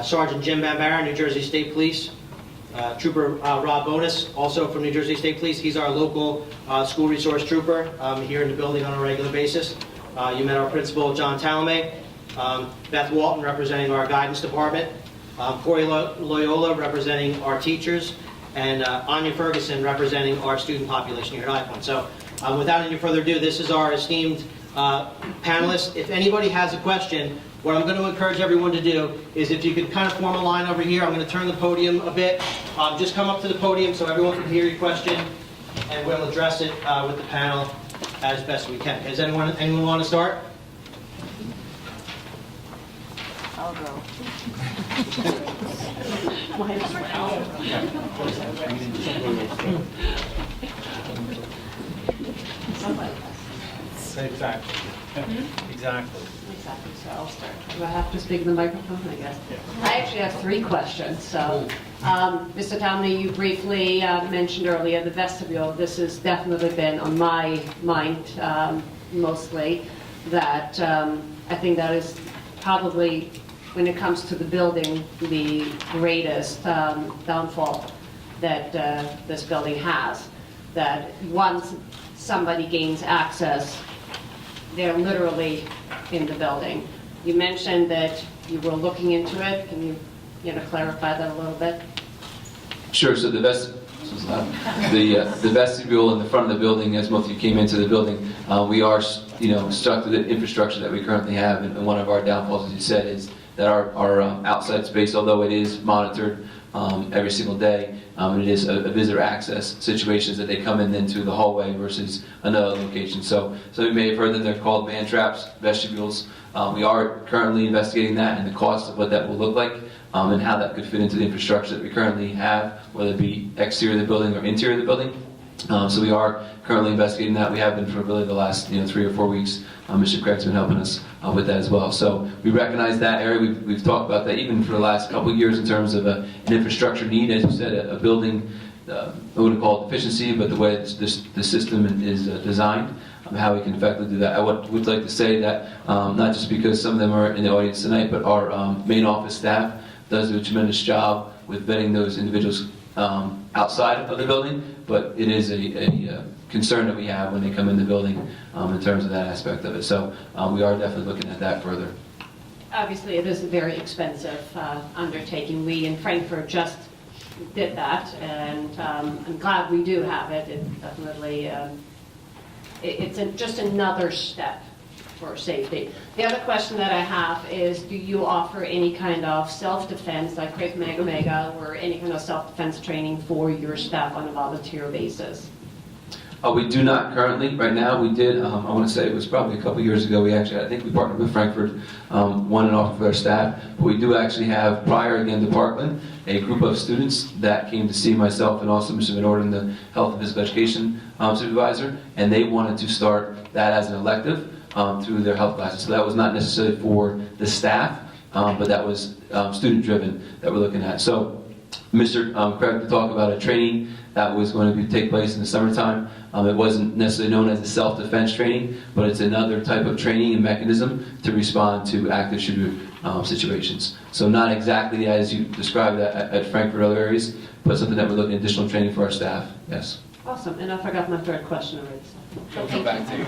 Sergeant Jim Bambara, New Jersey State Police. Trooper Rob Bonus, also from New Jersey State Police. He's our local school resource trooper here in the building on a regular basis. You met our principal, John Talamay. Beth Walton, representing our guidance department. Corey Loyola, representing our teachers. And Anya Ferguson, representing our student population here at High Point. So without any further ado, this is our esteemed panelists. If anybody has a question, what I'm going to encourage everyone to do is if you could kind of form a line over here. I'm going to turn the podium a bit. Just come up to the podium so everyone can hear your question, and we'll address it with the panel as best we can. Does anyone want to start? I'll go. Exactly. Exactly. Exactly, so I'll start. Do I have to speak in the microphone, I guess? I actually have 3 questions. So, Mr. Townley, you briefly mentioned earlier the vestibule. This has definitely been on my mind mostly, that I think that is probably, when it comes to the building, the greatest downfall that this building has. That once somebody gains access, they're literally in the building. You mentioned that you were looking into it. Can you clarify that a little bit? Sure. So the vestibule in the front of the building, as most of you came into the building, we are stuck with the infrastructure that we currently have. And one of our downfalls, as you said, is that our outside space, although it is monitored every single day, it is a visitor access situations that they come in then through the hallway versus another location. So you may have heard that they're called man traps, vestibules. We are currently investigating that and the cost of what that will look like and how that could fit into the infrastructure that we currently have, whether it be exterior of the building or interior of the building. So we are currently investigating that. We have been for really the last 3 or 4 weeks. Mr. Craig's been helping us with that as well. So we recognize that area. We've talked about that even for the last couple of years in terms of an infrastructure need. As you said, a building, I wouldn't call it efficiency, but the way the system is designed, how we can effectively do that. I would like to say that not just because some of them are in the audience tonight, but our main office staff, does a tremendous job with vetting those individuals outside of the building, but it is a concern that we have when they come in the building in terms of that aspect of it. So we are definitely looking at that further. Obviously, it is a very expensive undertaking. We in Frankfurt just did that, and I'm glad we do have it. It definitely, it's just another step for safety. The other question that I have is, do you offer any kind of self-defense, like Krav Maga, or any kind of self-defense training for your staff on a volunteer basis? We do not currently. Right now, we did. I want to say it was probably a couple years ago. I think we partnered with Frankfurt, one and off of our staff. But we do actually have, prior again to Parkland, a group of students that came to see myself and also Mr. Van Orden, the health and physical education supervisor, and they wanted to start that as an elective through their health classes. So that was not necessarily for the staff, but that was student-driven that we're looking at. So, Mr. Craig to talk about a training that was going to take place in the summertime. It wasn't necessarily known as a self-defense training, but it's another type of training and mechanism to respond to active shooter situations. So not exactly as you described at Frankfurt or other areas, but something that we're looking at additional training for our staff. Yes. Awesome, and I forgot my third question already. So We'll come back to you.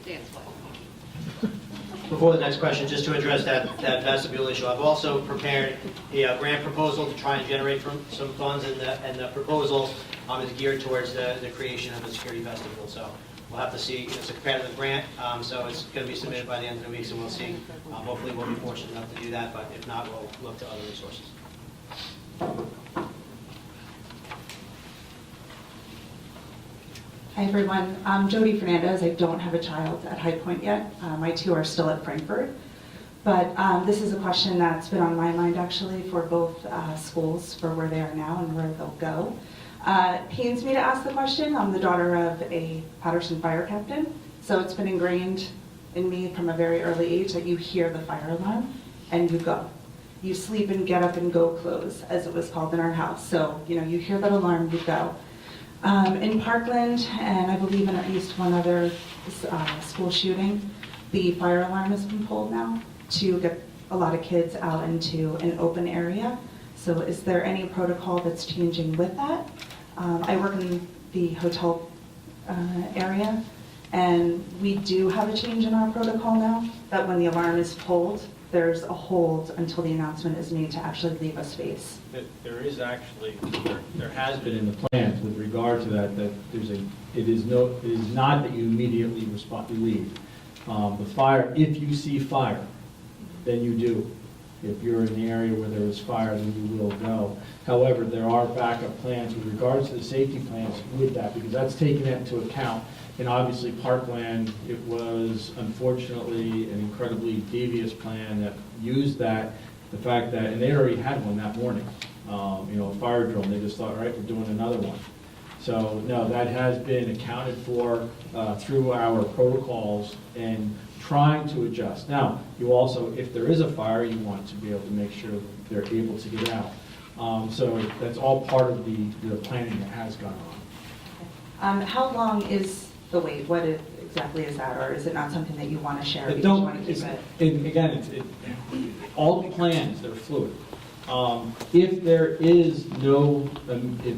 Dan's way. Before the next question, just to address that vestibule issue, I've also prepared a grant proposal to try and generate some funds, and the proposal is geared towards the creation of a security vestibule. So we'll have to see. It's a competitive grant, so it's going to be submitted by the end of the week, so we'll see. Hopefully we'll be fortunate enough to do that, but if not, we'll look to other resources. Hi everyone, I'm Jody Fernandez. I don't have a child at High Point yet. My two are still at Frankfurt. But this is a question that's been on my mind actually for both schools, for where they are now and where they'll go. It pains me to ask the question. I'm the daughter of a Patterson fire captain, so it's been ingrained in me from a very early age that you hear the fire alarm and you go. You sleep and get up and go close, as it was called in our house. So, you hear that alarm, you go. In Parkland, and I believe in at least one other school shooting, the fire alarm has been pulled now to get a lot of kids out into an open area. So is there any protocol that's changing with that? I work in the hotel area, and we do have a change in our protocol now, that when the alarm is pulled, there's a hold until the announcement is made to actually leave a space. There is actually, there has been in the plans with regard to that it is not that you immediately you leave. The fire, if you see fire, then you do. If you're in the area where there is fire, then you will go. However, there are backup plans with regards to the safety plans with that, because that's taken into account. And obviously Parkland, it was unfortunately an incredibly devious plan that used that, the fact that, and they already had one that morning, a fire drill, and they just thought, all right, we're doing another one. So no, that has been accounted for through our protocols and trying to adjust. Now, you also, if there is a fire, you want to be able to make sure that they're able to get out. So that's all part of the planning that has gone on. How long is the wait? What exactly is that, or is it not something that you want to share? But because you want to keep it? Again, all the plans, they're fluid. If there is no,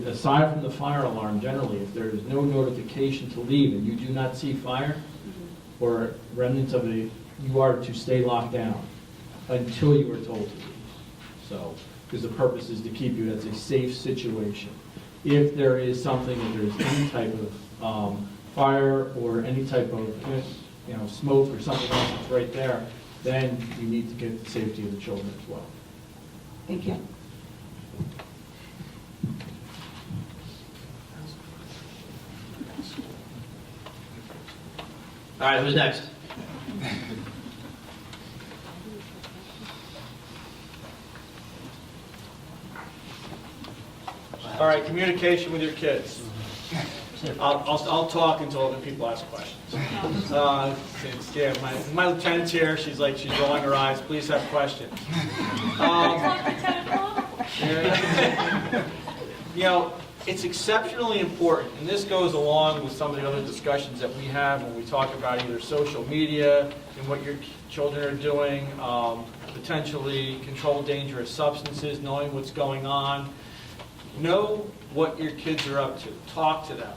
aside from the fire alarm generally, if there is no notification to leave and you do not see fire or remnants of it, you are to stay locked down until you are told to leave. So, because the purpose is to keep you as a safe situation. If there is something, if there is any type of fire or any type of smoke or something else that's right there, then you need to get the safety of the children as well. Thank you. All right, who's next? All right, communication with your kids. I'll talk until other people ask questions. My lieutenant's here. She's rolling her eyes. Please have questions. It's exceptionally important, and this goes along with some of the other discussions that we have when we talk about either social media and what your children are doing, potentially controlled dangerous substances, knowing what's going on. Know what your kids are up to. Talk to them.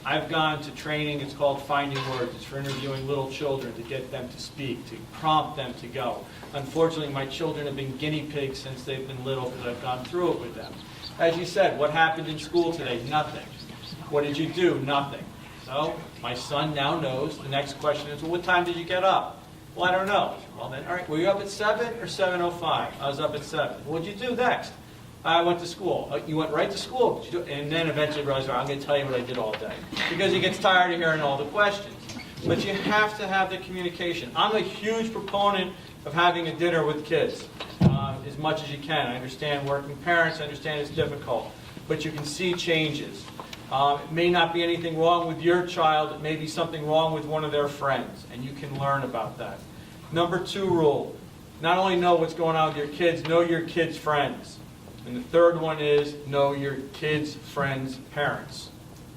I've gone to training, it's called Finding Words. It's for interviewing little children to get them to speak, to prompt them to go. Unfortunately, my children have been guinea pigs since they've been little because I've gone through it with them. As you said, what happened in school today? Nothing. What did you do? Nothing. So my son now knows. The next question is, well, what time did you get up? Well, I don't know. Well, then, all right, were you up at 7 or 7:05? I was up at 7. What did you do next? I went to school. You went right to school. And then eventually realized, I'm going to tell you what I did all day. Because he gets tired of hearing all the questions. But you have to have the communication. I'm a huge proponent of having a dinner with kids as much as you can. I understand working parents. I understand it's difficult. But you can see changes. It may not be anything wrong with your child. It may be something wrong with one of their friends. And you can learn about that. Number 2 rule. Not only know what's going on with your kids, know your kids' friends. And the third one is know your kids' friends' parents.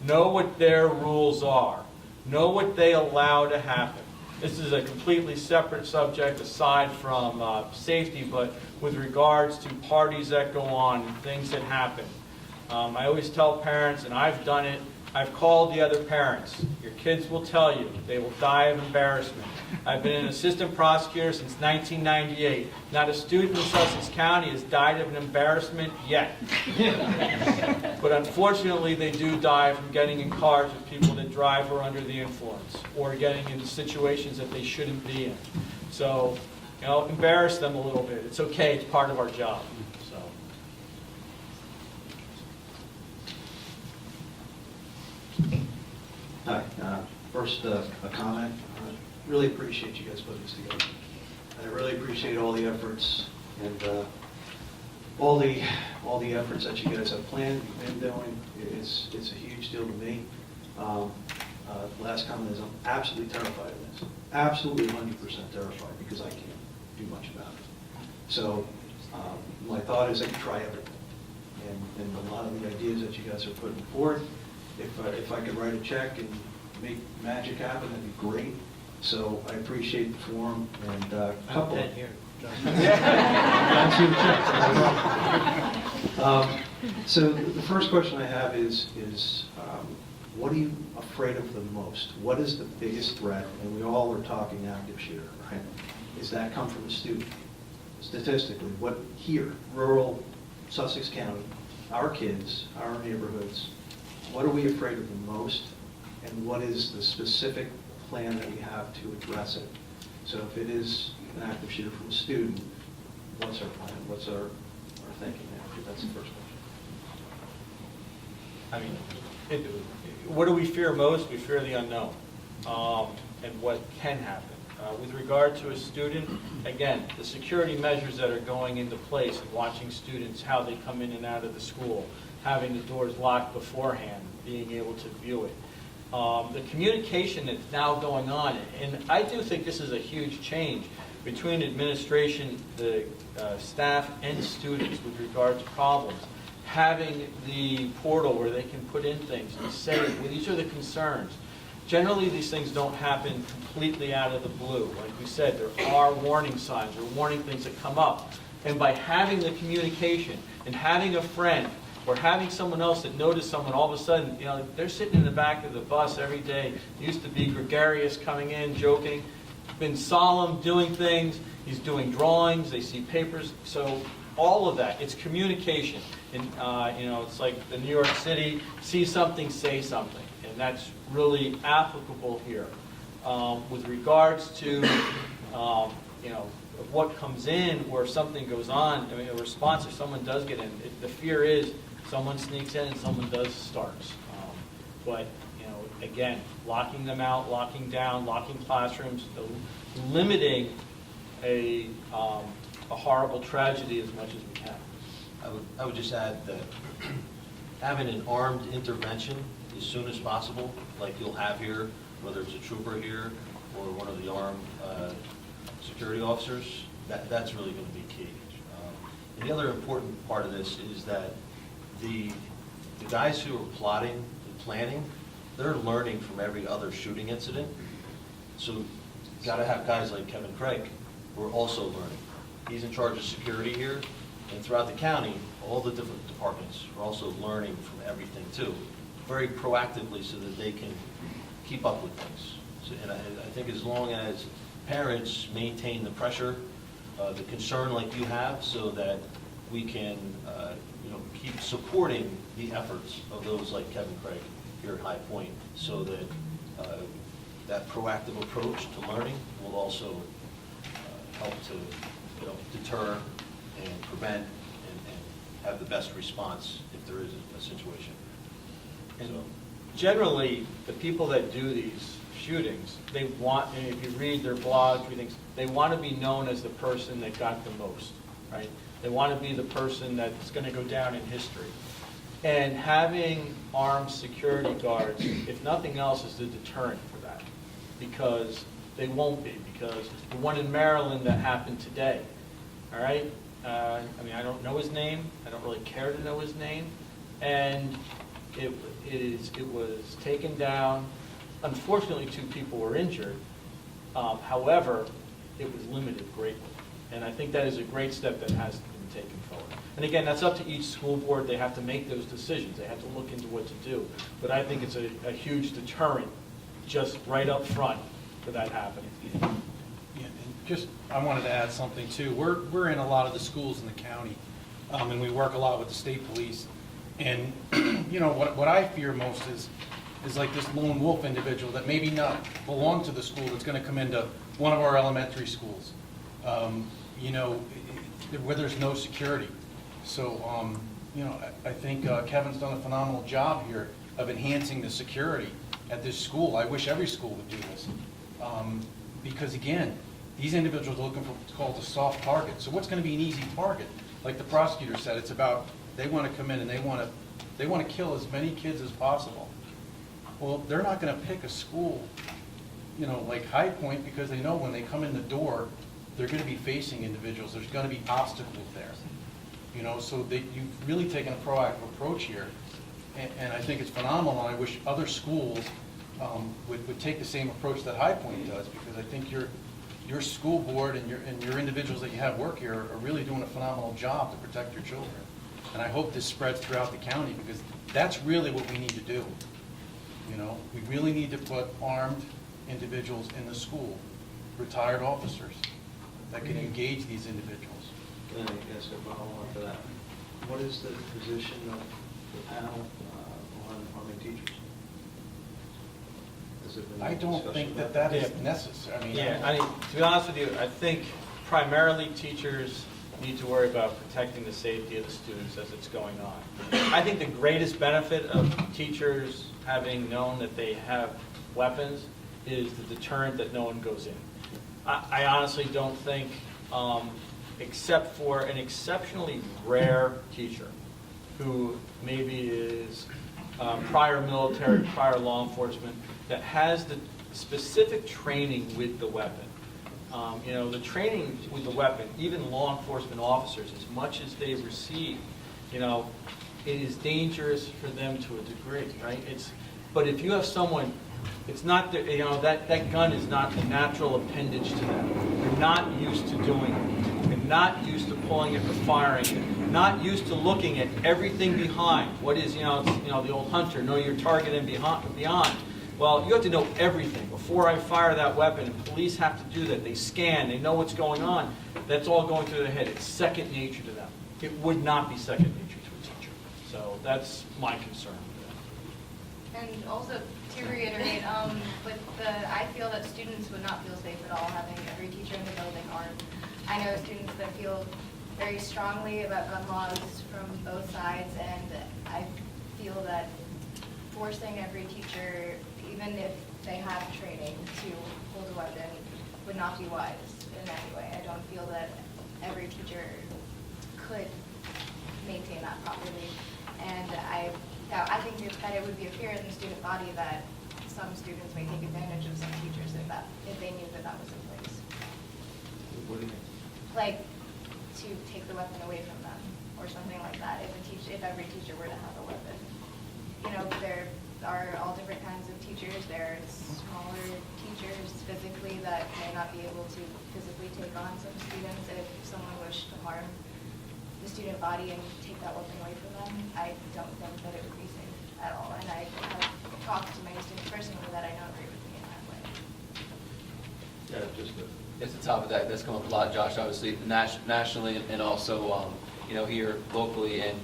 Know what their rules are. Know what they allow to happen. This is a completely separate subject aside from safety, but with regards to parties that go on and things that happen. I always tell parents, and I've done it, I've called the other parents. Your kids will tell you. They will die of embarrassment. I've been an assistant prosecutor since 1998. Not a student in Sussex County has died of an embarrassment yet. But unfortunately, they do die from getting in cars with people that drive or under the influence, or getting into situations that they shouldn't be in. So, embarrass them a little bit. It's okay. It's part of our job. So. Hi. First, a comment. Really appreciate you guys putting this together. And I really appreciate all the efforts and all the efforts that you guys have planned and been doing. It's a huge deal to me. Last comment is I'm absolutely terrified of this. Absolutely 100% terrified because I can't do much about it. So my thought is I can try everything. And a lot of the ideas that you guys are putting forth, if I could write a check and make magic happen, that'd be great. So I appreciate the forum and a couple. So the first question I have is what are you afraid of the most? What is the biggest threat? And we all are talking active shooter, right? Is that come from the student? Statistically, what here, rural Sussex County, our kids, our neighborhoods, what are we afraid of the most? And what is the specific plan that we have to address it? So if it is an active shooter from a student, what's our plan? What's our thinking there? That's the first question. I mean, what do we fear most? We fear the unknown and what can happen. With regard to a student, again, the security measures that are going into place and watching students, how they come in and out of the school, having the doors locked beforehand, being able to view it. The communication that's now going on, and I do think this is a huge change between administration, the staff, and students with regard to problems. Having the portal where they can put in things and say, well, these are the concerns. Generally, these things don't happen completely out of the blue. Like we said, there are warning signs or warning things that come up. And by having the communication and having a friend or having someone else that noticed someone, all of a sudden, they're sitting in the back of the bus every day. Used to be gregarious, coming in, joking, been solemn, doing things. He's doing drawings. They see papers. So all of that, it's communication. And, it's like the New York City, see something, say something. And that's really applicable here. With regards to, what comes in or something goes on, I mean, a response if someone does get in, the fear is someone sneaks in and someone does starts. But, again, locking them out, locking down, locking classrooms, limiting a horrible tragedy as much as we can. I would just add that having an armed intervention as soon as possible, like you'll have here, whether it's a trooper here or one of the armed security officers, that's really going to be key. And the other important part of this is that the the guys who are plotting and planning, they're learning from every other shooting incident. So you got to have guys like Kevin Craig who are also learning. He's in charge of security here, and throughout the county, all the different departments are also learning from everything too, very proactively so that they can keep up with things. So, and I think as long as parents maintain the pressure, the concern like you have, so that we can keep supporting the efforts of those like Kevin Craig here at High Point, so that that proactive approach to learning will also help to deter and prevent and have the best response if there is a situation. And generally, the people that do these shootings, they want, and if you read their blogs, they want to be known as the person that got the most, right? They want to be the person that's going to go down in history. And having armed security guards, if nothing else, is the deterrent for that. Because they won't be, because the one in Maryland that happened today, all right? I mean, I don't know his name. I don't really care to know his name. And it was taken down. Unfortunately, 2 people were injured. However, it was limited greatly. And I think that is a great step that has been taken forward. And again, that's up to each school board. They have to make those decisions. They have to look into what to do. But I think it's a huge deterrent just right up front for that happening. Yeah, and just, I wanted to add something too. We're in a lot of the schools in the county, and we work a lot with the state police. And, what I fear most is like this lone wolf individual that maybe not belong to the school that's going to come into one of our elementary schools, where there's no security. So, I think Kevin's done a phenomenal job here of enhancing the security at this school. I wish every school would do this. Because again, these individuals are looking for what's called a soft target. So what's going to be an easy target? Like the prosecutor said, it's about, they want to come in and they want to kill as many kids as possible. Well, they're not going to pick a school, like High Point, because they know when they come in the door, they're going to be facing individuals. There's going to be obstacles there. So you've really taken a proactive approach here. And I think it's phenomenal, and I wish other schools would take the same approach that High Point does, because I think your school board and your individuals that you have work here are really doing a phenomenal job to protect your children. And I hope this spreads throughout the county, because that's really what we need to do. We really need to put armed individuals in the school, retired officers that can engage these individuals. Can I ask a follow-up to that? What is the position of the panel on arming teachers? Has there been I don't discussion think about that is necessary. To be honest with you, I think primarily teachers need to worry about protecting the safety of the students as it's going on. I think the greatest benefit of teachers having known that they have weapons is the deterrent that no one goes in. I honestly don't think, except for an exceptionally rare teacher who maybe is prior military, prior law enforcement, that has the specific training with the weapon. The training with the weapon, even law enforcement officers, as much as they receive, it is dangerous for them to a degree, right? But if you have someone, it's not, that gun is not a natural appendage to them. They're not used to doing it. They're not used to pulling it or firing it. Not used to looking at everything behind. What is, the old hunter, know your target and beyond. Well, you have to know everything. Before I fire that weapon, and police have to do that. They scan, they know what's going on. That's all going through their head. It's second nature to them. It would not be second nature to a teacher. So that's my concern. And also, to reiterate, I feel that students would not feel safe at all having every teacher in the building armed. I know students that feel very strongly about gun laws from both sides, and I feel that forcing every teacher, even if they have training to hold a weapon, would not be wise in any way. I don't feel that every teacher could maintain that properly. And I think that it would be a fear in the student body that some students may take advantage of some teachers if they knew that was in place. What do you mean? Like, to take the weapon away from them, or or something like that if every teacher were to have a weapon. You know, there are all different kinds of teachers. There are smaller teachers physically that may not be able to physically take on some students. If someone wished to harm the student body and take that weapon away from them, I don't think that it would be safe at all. And I have talked to many students personally that I know agree with me in that way. It's the top of that. That's come up a lot, Josh, obviously, nationally and also, here locally. And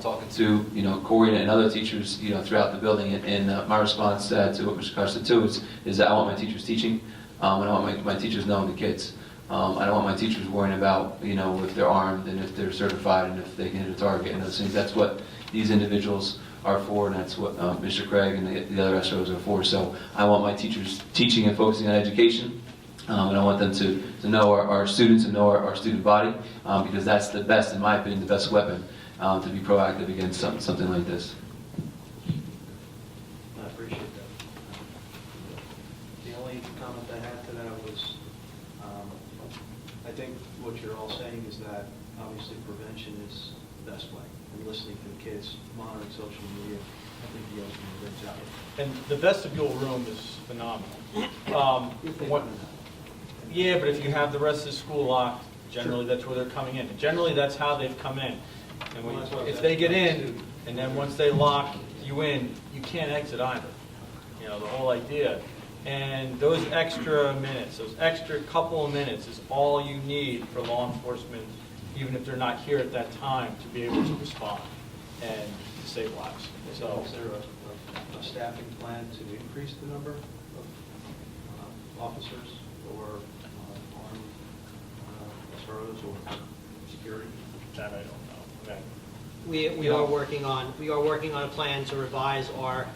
talking to, Corey and other teachers, throughout the building. And my response to what Mr. Koch said too is that I want my teachers teaching, and I want my teachers knowing the kids. I don't want my teachers worrying about, if they're armed and if they're certified and if they can hit a target and those things. That's what these individuals are for, and that's what Mr. Craig and the other SROs are for. So I want my teachers teaching and focusing on education. And I want them to know our students and know our student body, because that's the best, in my opinion, the best weapon to be proactive against something like this. I appreciate that. The only comment I had to that was, I think what you're all saying is that obviously prevention is the best way. And listening to the kids, monitoring social media, I think you guys are doing a great job. And the vestibule room is phenomenal. Yeah, but if you have the rest of the school locked, generally that's where they're coming in. Generally, that's how they've come in. And if they get in, and then once they lock you in, you can't exit either. The whole idea. And those extra minutes, those extra couple of minutes is all you need for law enforcement, even if they're not here at that time, to be able to respond and to save lives. So, is there a staffing plan to increase the number of officers or armed SROs or security? that I don't know. Okay. We are working on a plan to revise our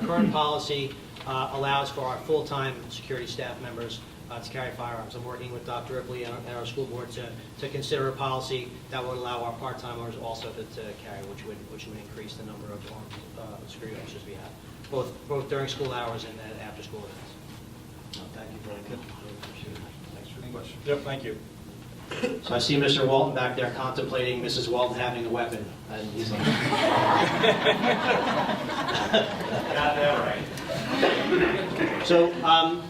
current policy allows for our full-time security staff members to carry firearms. I'm working with Dr. Ripley and our school board to consider a policy that would allow our part-timers also to carry, which would increase the number of armed security officers we have, both during school hours and after school events. Thank you very much. Thanks for the question. Yep, thank you. So I see Mr. Walton back there contemplating Mrs. Walton having a weapon, and he's like, Got that right. So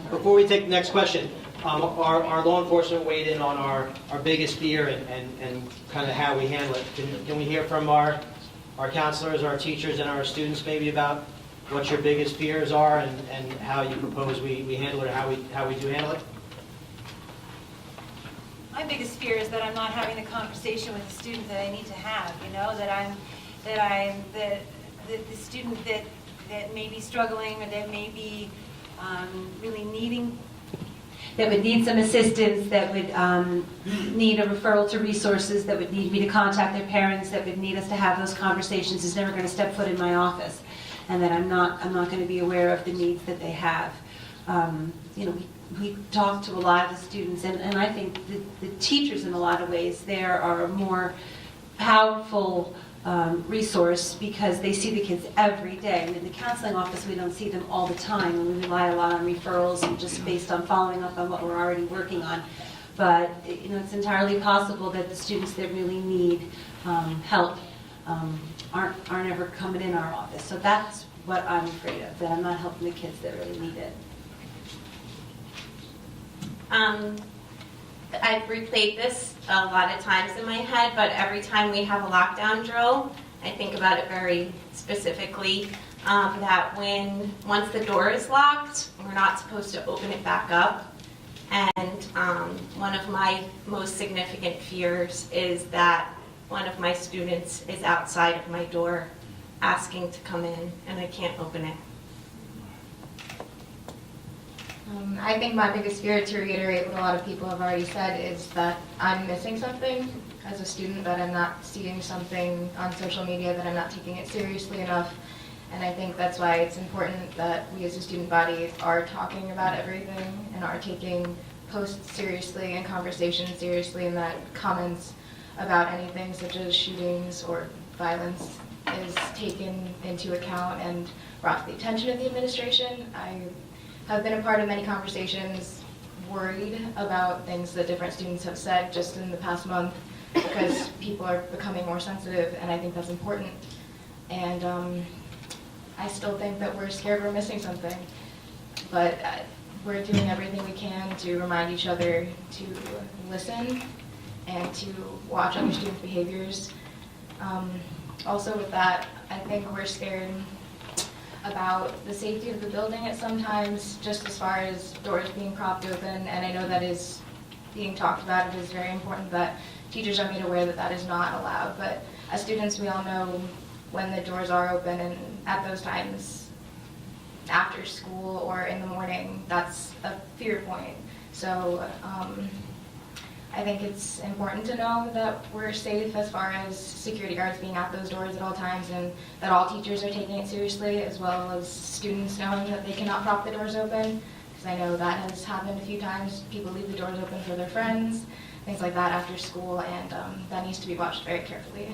before we take the next question, our law enforcement weighed in on our biggest fear and kind of how we handle it. Can we hear from our counselors, our teachers, and our students maybe about what your biggest fears are and how you propose we handle it, or how we do handle it? My biggest fear is that I'm not having the conversation with the student that I need to have, that the student that may be struggling or that may be really that would need some assistance, that would need a referral to resources, that would need me to contact their parents, that would need us to have those conversations, is never going to step foot in my office, and that I'm not going to be aware of the needs that they have. We talk to a lot of the students, and I think the teachers, in a lot of ways, there are a more powerful resource because they see the kids every day. And in the counseling office, we don't see them all the time, and we rely a lot on referrals and just based on following up on what we're already working on. But it's entirely possible that the students that really need help aren't ever coming in our office. So that's what I'm afraid of, that I'm not helping the kids that really need it. I've replayed this a lot of times in my head, but every time we have a lockdown drill, I think about it very specifically, that once the door is locked, we're not supposed to open it back up. And one of my most significant fears is that one of my students is outside of my door asking to come in, and I can't open it. I think my biggest fear, to reiterate what a lot of people have already said, is that I'm missing something as a student, that I'm not seeing something on social media, that I'm not taking it seriously enough. And I think that's why it's important that we as a student body are talking about everything and are taking posts seriously and conversations seriously, and that comments about anything such as shootings or violence is taken into account and brought to the attention of the administration. I've been a part of many conversations, worried about things that different students have said just in the past month, because people are becoming more sensitive, and I think that's important. And I still think that we're scared we're missing something, but we're doing everything we can to remind each other to listen and to watch other students' behaviors. Also with that, I think we're scared about the safety of the building at sometimes, just as far as doors being propped open, and I know that is being talked about. It is very important that teachers are made aware that that is not allowed, but as students, we all know when the doors are open, and at those times after school or in the morning, that's a fear point. So I think it's important to know that we're safe as far as security guards being at those doors at all times, and that all teachers are taking it seriously, as well as students knowing that they cannot prop the doors open, because I know that has happened a few times. People leave the doors open for their friends, things like that after school, and that needs to be watched very carefully.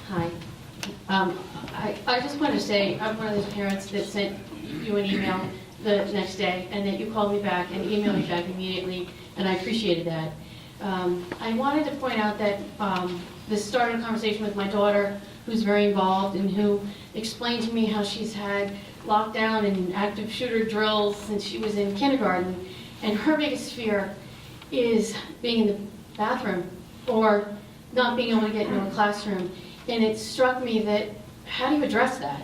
Hi. I just want to say, I'm one of those parents that sent you an email the next day, and that you called me back and emailed me back immediately, and I appreciated that. I wanted to point out that this started a conversation with my daughter, who's very involved, and who explained to me how she's had lockdown and active shooter drills since she was in kindergarten, and her biggest fear is being in the bathroom or not being able to get into a classroom. And it struck me that, how do you address that?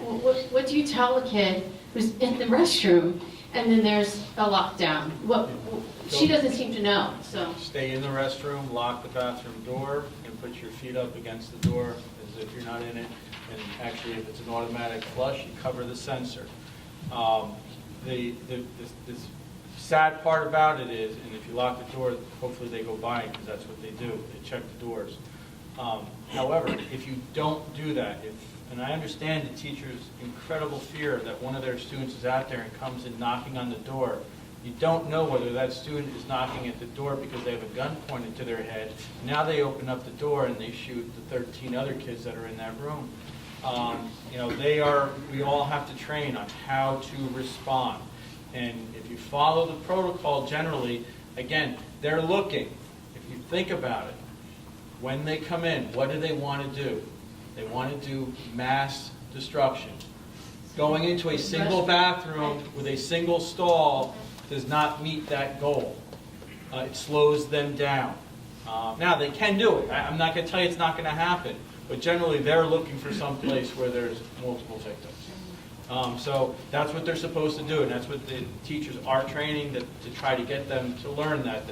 What do you tell a kid who's in the restroom and then there's a lockdown? She doesn't seem to know, so. Stay in the restroom, lock the bathroom door, and put your feet up against the door as if you're not in it. And actually, if it's an automatic flush, you cover the sensor. The sad part about it is, and if you lock the door, hopefully they go by, because that's what they do. They check the doors. However, if you don't do that, and I understand the teacher's incredible fear that one of their students is out there and comes in knocking on the door, you don't know whether that student is knocking at the door because they have a gun pointed to their head. Now they open up the door and they shoot the 13 other kids that are in that room. We all have to train on how to respond. And if you follow the protocol generally, again, they're looking. If you think about it, when they come in, what do they want to do? They want to do mass destruction. Going into a single bathroom with a single stall does not meet that goal. It slows them down. Now, they can do it. I'm not going to tell you it's not going to happen, but generally they're looking for some place where there's multiple victims. So that's what they're supposed to do, and that's what the teachers are training to try to get them to learn that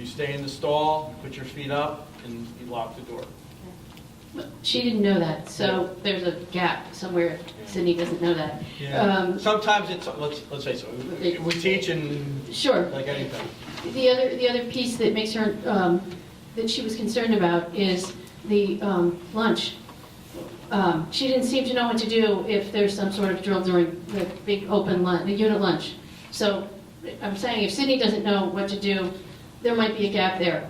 you stay in the stall, put your feet up, and you lock the door. She didn't know that, so there's a gap somewhere. Sydney doesn't know that. Sometimes it's, let's say so, we teach and Sure. like anything. The other piece that makes her, that she was concerned about is the lunch. She didn't seem to know what to do if there's some sort of drill during the big open lunch, the unit lunch. So I'm saying if Sydney doesn't know what to do, there might be a gap there.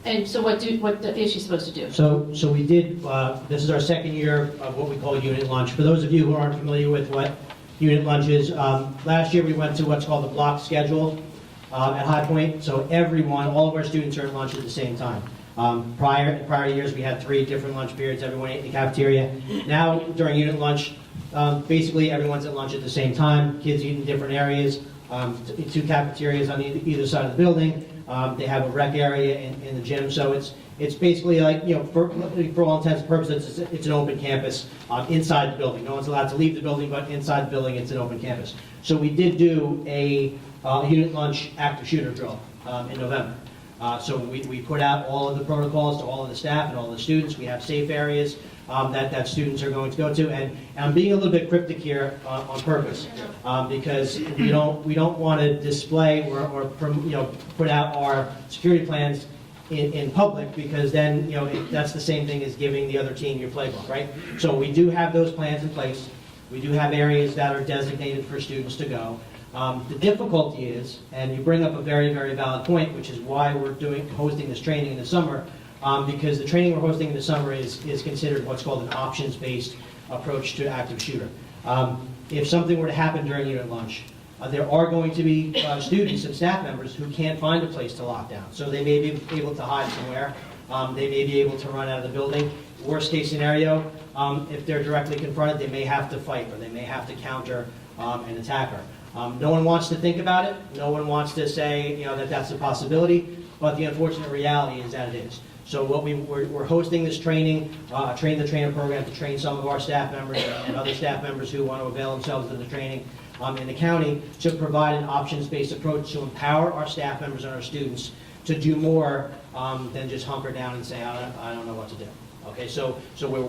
And so what is she supposed to do? So we did, this is our second year of what we call unit lunch. For those of you who aren't familiar with what unit lunch is, last year we went to what's called the block schedule at High Point. So all of our students are at lunch at the same time. Prior years we had 3 different lunch periods, everyone ate in the cafeteria. Now during unit lunch, basically everyone's at lunch at the same time. Kids eat in different areas, 2 cafeterias on either side of the building. They have a rec area in the gym, so it's basically like, for all intents and purposes, it's an open campus inside the building. No one's allowed to leave the building, but inside the building, it's an open campus. So we did do a unit lunch active shooter drill in November. So we put out all of the protocols to all of the staff and all of the students. We have safe areas that students are going to go to, and I'm being a little bit cryptic here on purpose because we don't want to display or put out our security plans in public, because then that's the same thing as giving the other team your playbook, right? So we do have those plans in place. We do have areas that are designated for students to go. The difficulty is, and you bring up a very, very valid point, which is why we're hosting this training in the summer, because the training we're hosting in the summer is considered what's called an options-based approach to active shooter. if something were to happen during unit lunch, there are going to be students and staff members who can't find a place to lock down. So they may be able to hide somewhere. They may be able to run out of the building. Worst case scenario, if they're directly confronted, they may have to fight or they may have to counter an attacker. No one wants to think about it. No one wants to say, that that's a possibility. But the unfortunate reality is that it is. So what we're hosting this training, Train the Trainer program, to train some of our staff members and other staff members who want to avail themselves of the training in the county, to provide an options-based approach to empower our staff members and our students to do more than just hunker down and say, I don't know what to do. Okay, so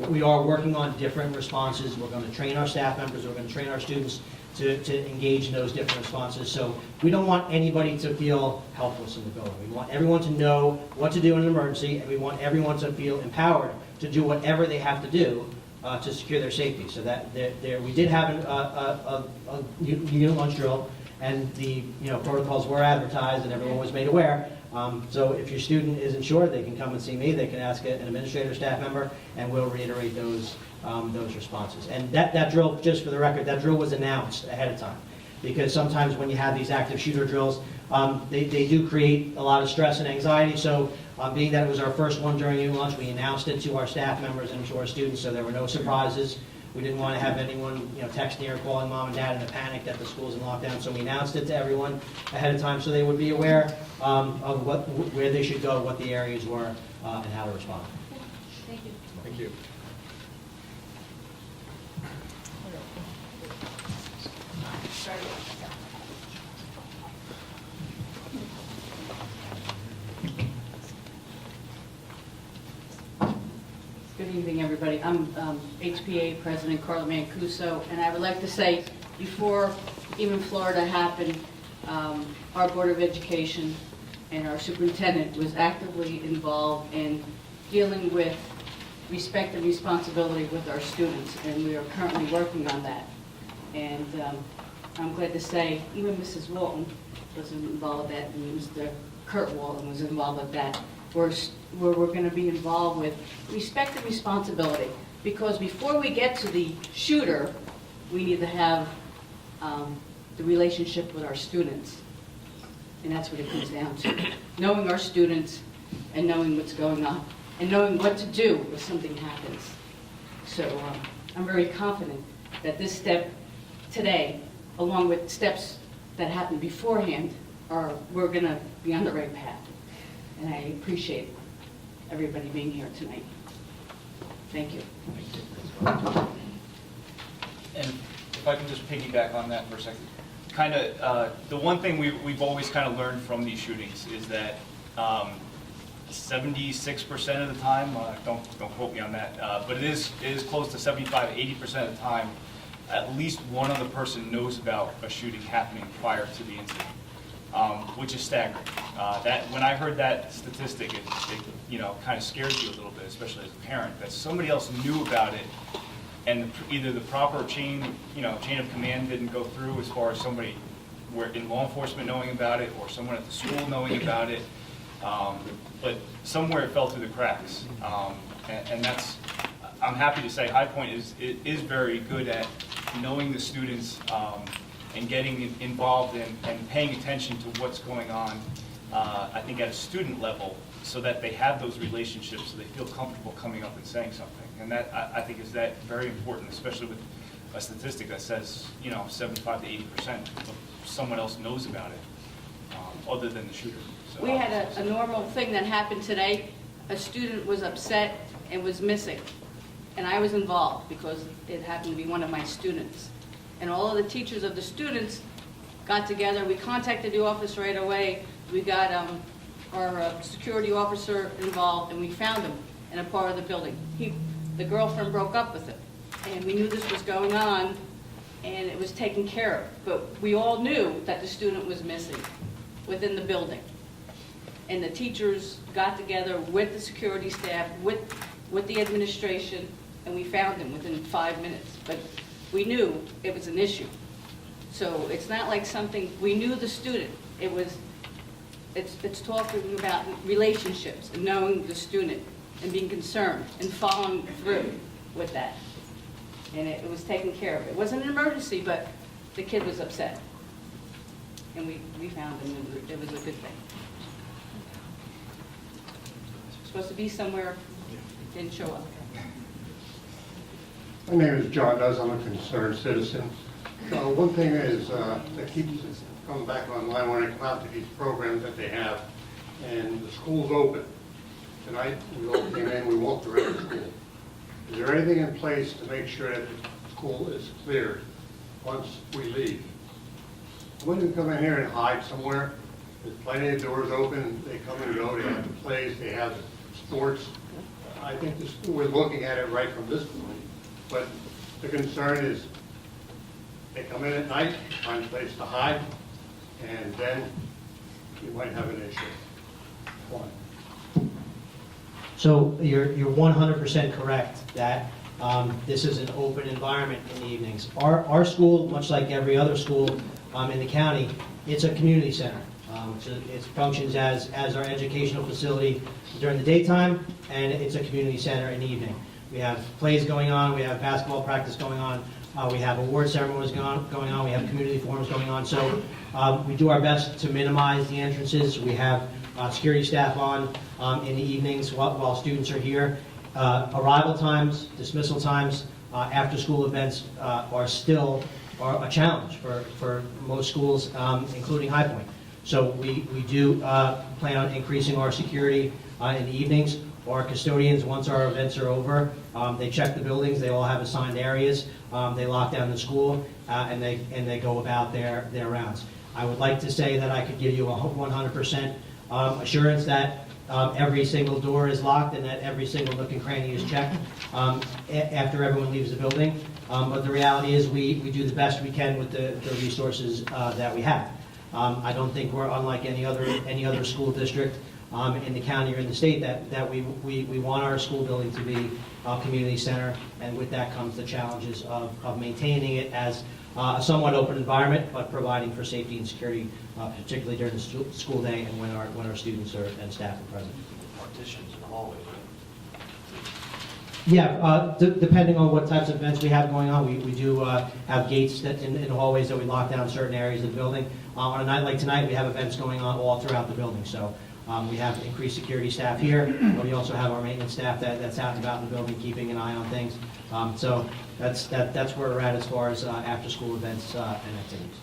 we are working on different responses. We're going to train our staff members. We're going to train our students to engage in those different responses. So we don't want anybody to feel helpless in the building. We want everyone to know what to do in an emergency, and we want everyone to feel empowered to do whatever they have to do to secure their safety. So that we did have a unit lunch drill, and the protocols were advertised, and everyone was made aware. So if your student isn't sure, they can come and see me. They can ask an administrator or staff member, and we'll reiterate those responses. And that drill, just for the record, that drill was announced ahead of time, because sometimes when you have these active shooter drills, they do create a lot of stress and anxiety. So being that it was our first one during unit lunch, we announced it to our staff members and to our students, so there were no surprises. We didn't want to have anyone, texting or calling mom and dad in a panic that the school's in lockdown. So we announced it to everyone ahead of time, so they would be aware of where they should go, what the areas were, and how to respond. Thank you. Thank you. Good evening, everybody. I'm HPA President Carla Mancuso, and I would like to say, before even Florida happened, our Board of Education and our superintendent was actively involved in dealing with respect and responsibility with our students, and we are currently working on that. And I'm glad to say, even Mrs. Walton was involved with that, and Mr. Kurt Walton was involved with that. We're going to be involved with respect and responsibility, because before we get to the shooter, we need to have the relationship with our students. And that's what it comes down to. Knowing our students and knowing what's going on and knowing what to do if something happens. So I'm very confident that this step today, along with steps that happened beforehand, we're going to be on the right path. And I appreciate everybody being here tonight. Thank you. And if I can just piggyback on that for a second. The one thing we've always kind of learned from these shootings is that 76% of the time, don't quote me on that, but it is close to 75-80% of the time, at least one other person knows about a shooting happening prior to the incident, which is staggering. When I heard that statistic, it kind of scares you a little bit, especially as a parent, that somebody else knew about it, and either the proper chain of command didn't go through, as far as somebody in law enforcement knowing about it, or someone at the school knowing about it, but somewhere it fell through the cracks. And that's, I'm happy to say High Point is very good at knowing the students and getting involved and paying attention to what's going on, I think at a student level, so that they have those relationships, so they feel comfortable coming up and saying something. And that, I think, is that very important, especially with a statistic that says, 75 to 80% of someone else knows about it, other than the shooter. So, We had a normal thing that happened today. A student was upset and was missing, and I was involved because it happened to be one of my students. And all of the teachers of the students got together. We contacted the office right away. We got our security officer involved, and we found him in a part of the building. The girlfriend broke up with him, and we knew this was going on, and it was taken care of. But we all knew that the student was missing within the building. And the teachers got together with the security staff, with the administration, and we found him within 5 minutes. But we knew it was an issue. So it's not like something, we knew the student. It's talking about relationships and knowing the student and being concerned and following through with that. and it was taken care of. It wasn't an emergency, but the kid was upset. And we found him, and it was a good thing. Supposed to be somewhere, didn't show up. My name is John Does. I'm a concerned citizen. One thing is that keeps coming back online when I come out to these programs that they have, and the school's open. Tonight, we all came in, we walked around the school. Is there anything in place to make sure that the school is cleared once we leave? When we come in here and hide somewhere, there's plenty of doors open, they come and go, they have the plays, they have the sports. I think we're looking at it right from this point. But the concern is they come in at night, find a place to hide, and then you might have an issue. One. So you're 100% correct that this is an open environment in the evenings. Our school, much like every other school in the county, it's a community center. It functions as our educational facility during the daytime, and it's a community center in the evening. We have plays going on, we have basketball practice going on, we have award ceremonies going on, we have community forums going on. So we do our best to minimize the entrances. We have security staff on in the evenings while students are here. Arrival times, dismissal times, after-school events are still a challenge for most schools, including High Point. So we do plan on increasing our security in the evenings. Our custodians, once our events are over, they check the buildings. They all have assigned areas. They lock down the school, and they go about their rounds. I would like to say that I could give you a 100% assurance that every single door is locked and that every single nook and cranny is checked after everyone leaves the building. But the reality is we do the best we can with the resources that we have. I don't think we're unlike any other school district in the county or in the state that we want our school building to be a community center, and with that comes the challenges of maintaining it as a somewhat open environment, but providing for safety and security, particularly during the school day and when our students and staff are present. Partitions in the hallways, right? Yeah, depending on what types of events we have going on, we do have gates that in the hallways that we lock down certain areas of the building. On a night like tonight, we have events going on all throughout the building. So we have increased security staff here, but we also have our maintenance staff that's out and about in the building, keeping an eye on things. So that's where we're at as far as after-school events and activities.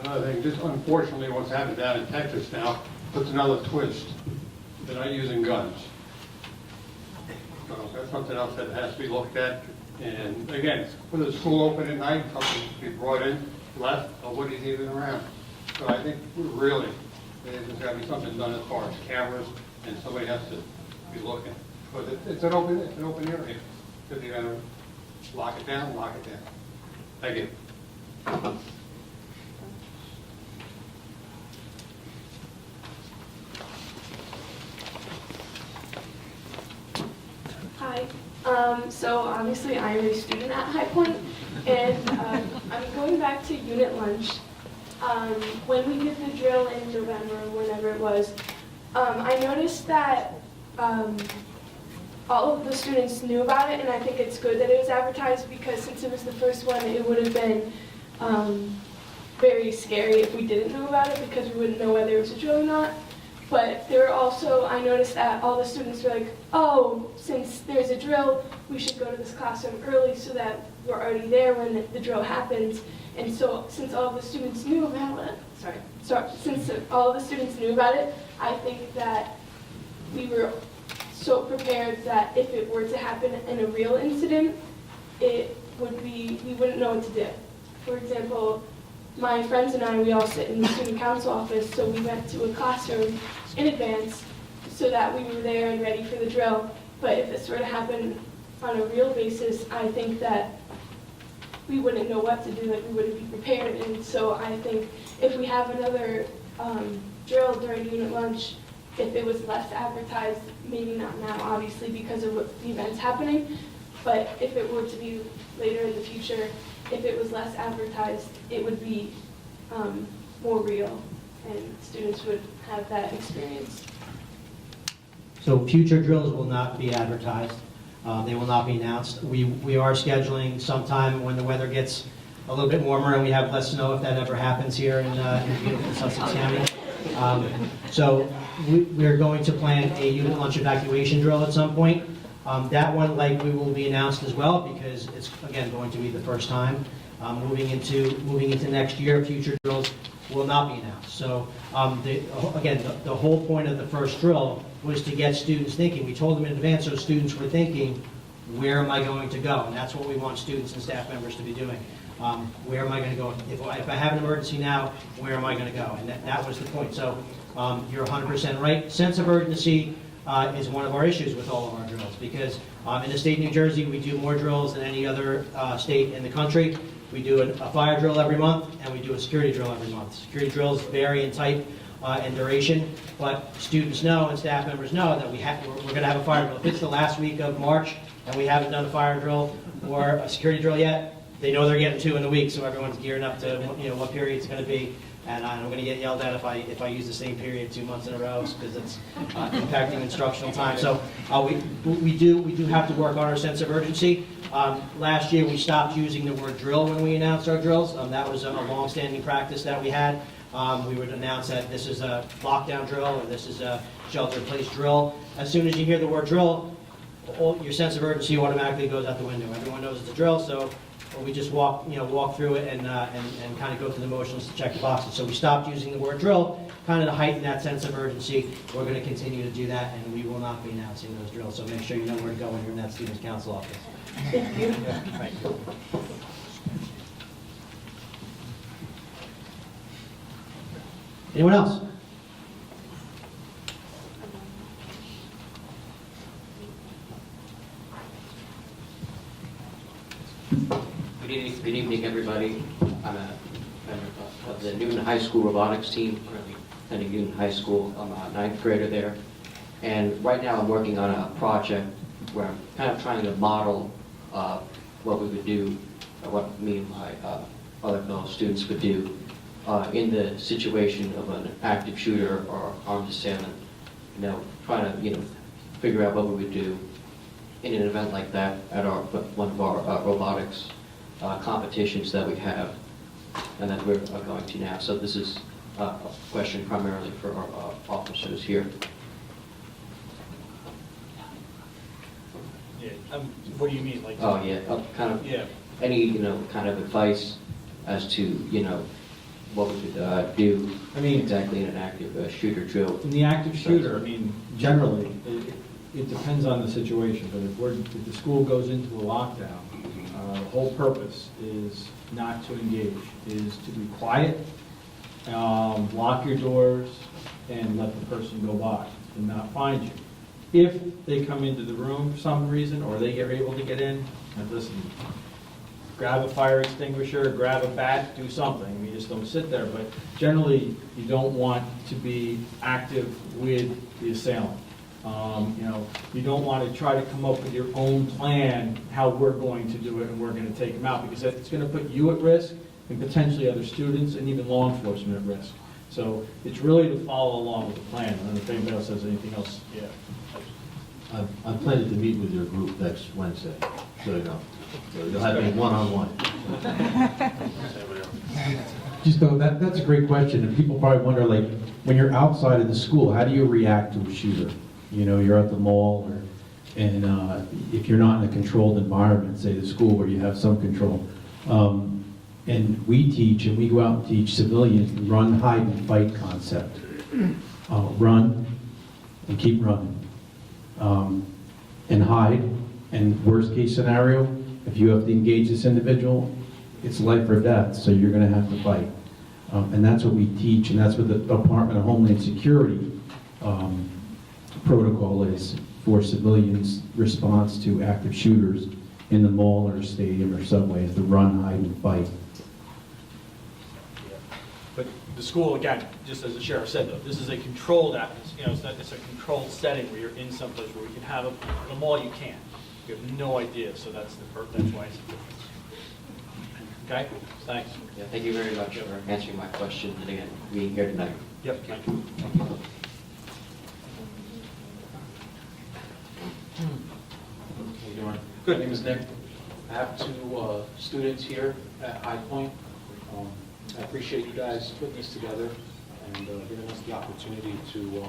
Another thing, just unfortunately what's happened down in Texas now puts another twist. They're not using guns. So that's something else that has to be looked at. And again, with the school open at night, something to be brought in, left, nobody's even around. So I think there's got to be something done as far as cameras, and somebody has to be looking. Because it's an open area. If you're going to lock it down, lock it down. Thank you. Hi. So obviously I'm a student at High Point, and I'm going back to unit lunch. When we did the drill in November, whenever it was, I noticed that all of the students knew about it, and I think it's good that it was advertised, because since it was the first one, it would have been very scary if we didn't know about it, because we wouldn't know whether it was a drill or not. But there were also, I noticed that all the students were like, oh, since there's a drill, we should go to this classroom early so that we're already there when the drill happens. And so since all the students knew about it, since all the students knew about it, I think that we were so prepared that if it were to happen in a real incident, we wouldn't know what to do. For example, my friends and I, we all sit in the student council office, so we went to a classroom in advance so that we were there and ready for the drill. But if this were to happen on a real basis, I think that we wouldn't know what to do, like we wouldn't be prepared. And so I think if we have another drill during unit lunch, if it was less advertised, maybe not now, obviously, because of what the event's happening, but if it were to be later in the future, if it was less advertised, it would be more real, and students would have that experience. So future drills will not be advertised. They will not be announced. We are scheduling sometime when the weather gets a little bit warmer and we have less snow, if that ever happens here in beautiful Sussex County. So we're going to plan a unit lunch evacuation drill at some point. That one likely will be announced as well because it's, again, going to be the first time. Moving into next year, future drills will not be announced. So again, the whole point of the first drill was to get students thinking. We told them in advance so students were thinking, where am I going to go? And that's what we want students and staff members to be doing. Where am I going to go? If I have an emergency now, where am I going to go? And that was the point. So you're 100% right. Sense of urgency is one of our issues with all of our drills because in the state of New Jersey, we do more drills than any other state in the country. We do a fire drill every month, and we do a security drill every month. Security drills vary in type and duration, but students know and staff members know that we're going to have a fire drill. If it's the last week of March and we haven't done a fire drill or a security drill yet, they know they're getting 2 in a week, so everyone's gearing up to what period it's going to be. And I'm going to get yelled at if I use the same period 2 months in a row because it's impacting instructional time. So we do have to work on our sense of urgency. Last year we stopped using the word drill when we announced our drills. That was a long-standing practice that we had. We would announce that this is a lockdown drill or this is a shelter-in-place drill. As soon as you hear the word drill, your sense of urgency automatically goes out the window. Everyone knows it's a drill, so we just walk through it and kind of go through the motions to check the boxes. So we stopped using the word drill, kind of to heighten that sense of urgency. We're going to continue to do that, and we will not be announcing those drills. So make sure you know where to go when you're in that Students' Council office. Thank you. Yeah, thank you. Anyone else? Good evening, everybody. I'm a member of the Newton High School robotics team, currently attending Newton High School. I'm a 9th grader there. And right now I'm working on a project where I'm kind of trying to model what we would do, or what me and my other fellow students would do in the situation of an active shooter or armed assailant. Trying to figure out what we would do in an event like that at one of our robotics competitions that we have and that we're going to now. So this is a question primarily for our officers here. Yeah, what do you mean? Like? Oh, yeah, kind of, yeah. Any, kind of advice as to, what we could do exactly in an active shooter drill. In the active shooter, generally, it depends on the situation, but if the school goes into a lockdown, the whole purpose is not to engage, is to be quiet, lock your doors, and let the person go by and not find you. If they come into the room for some reason, or they are able to get in, and listen, grab a fire extinguisher, grab a bat, do something. You just don't sit there, but generally, you don't want to be active with the assailant. You don't want to try to come up with your own plan, how we're going to do it and we're going to take them out, because it's going to put you at risk and potentially other students and even law enforcement at risk. So it's really to follow along with the plan. I don't know if anybody else has anything else. Yeah. I'm planning to meet with your group next Wednesday, so you know. So you'll have me one-on-one. Just though, that's a great question, and people probably wonder, like, when you're outside of the school, how do you react to a shooter? You're at the mall, and if you're not in a controlled environment, say the school where you have some control, and we teach, and we go out and teach civilians the run, hide, and fight concept. Run and keep running, and hide, and worst case scenario, if you have to engage this individual, it's life or death, so you're going to have to fight. And that's what we teach, and that's what the Department of Homeland Security protocol is for civilians' response to active shooters in the mall or stadium or subway, is to run, hide, and fight. But the school, again, just as the sheriff said, though, this is a controlled atmosphere. It's a controlled setting where you're in some place where we can have in a mall you can't. You have no idea, so that's why it's a difference. Okay, thanks. Yeah, thank you very much for answering my question and again being here tonight. Yep, thank you. you doing? Good. My name is Nick. I have two students here at High Point. I appreciate you guys putting this together and giving us the opportunity to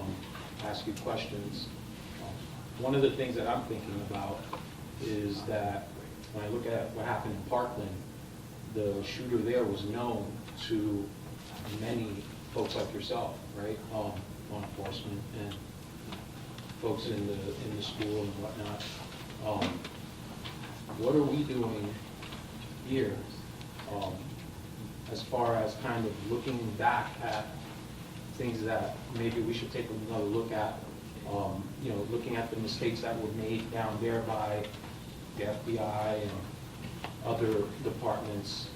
ask you questions. One of the things that I'm thinking about is that when I look at what happened in Parkland, the shooter there was known to many folks like yourself, right? Law enforcement and folks in the school and whatnot. What are we doing here as far as kind of looking back at things that maybe we should take another look at? You know, looking at the mistakes that were made down there by the FBI and other departments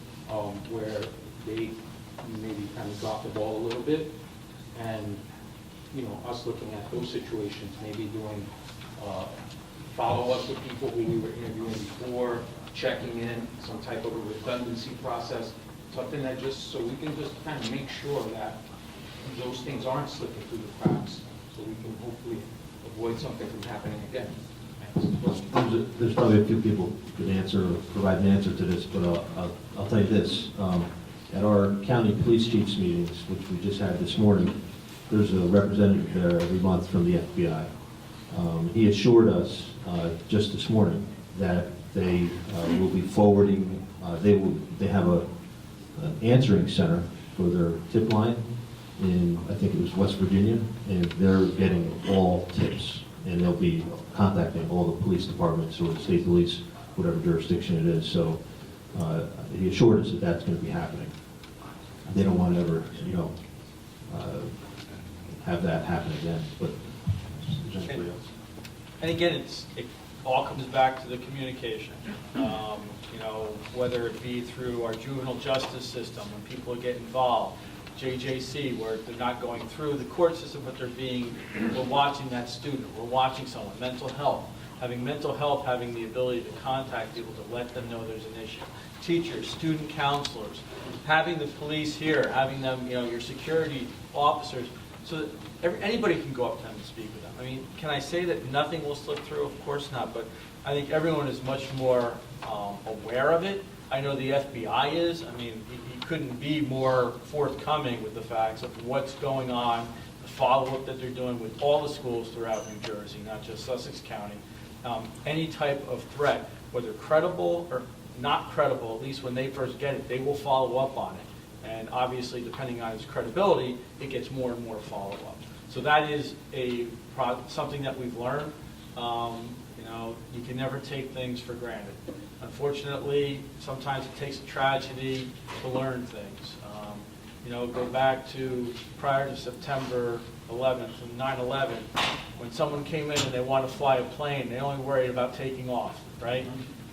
where they maybe kind of dropped the ball a little bit, and you know, us looking at those situations, maybe doing follow-ups with people who we were interviewing before, checking in, some type of a redundancy process, something that just, so we can just kind of make sure that those things aren't slipping through the cracks, so we can hopefully avoid something from happening again. There's probably a few people who could answer, or provide an answer to this, but I'll tell you this. At our county police chiefs meetings, which we just had this morning, there's a representative there every month from the FBI. He assured us just this morning that they will be forwarding, they have an answering center for their tip line in, I think it was West Virginia, and they're getting all tips, and they'll be contacting all the police departments or the state police, whatever jurisdiction it is. So he assured us that that's going to be happening. They don't want to ever, you know, have that happen again. But and again, it all comes back to the communication. You know, whether it be through our juvenile justice system, when people get involved, JJC, where they're not going through the court system, but we're watching that student, we're watching someone. Mental health, having the ability to contact people to let them know there's an issue. Teachers, student counselors, having the police here, having them, you know, your security officers, so that anybody can go up to them and speak with them. I mean, can I say that nothing will slip through? Of course not, but I think everyone is much more aware of it. I know the FBI is. I mean, he couldn't be more forthcoming with the facts of what's going on, the follow-up that they're doing with all the schools throughout New Jersey, not just Sussex County. Any type of threat, whether credible or not credible, at least when they first get it, they will follow up on it. And obviously, depending on its credibility, it gets more and more follow-up. So that is something that we've learned. You know, you can never take things for granted. Unfortunately, sometimes it takes a tragedy to learn things. You know, go back to prior to September 11th and 9/11, when someone came in and they want to fly a plane, they only worried about taking off, right?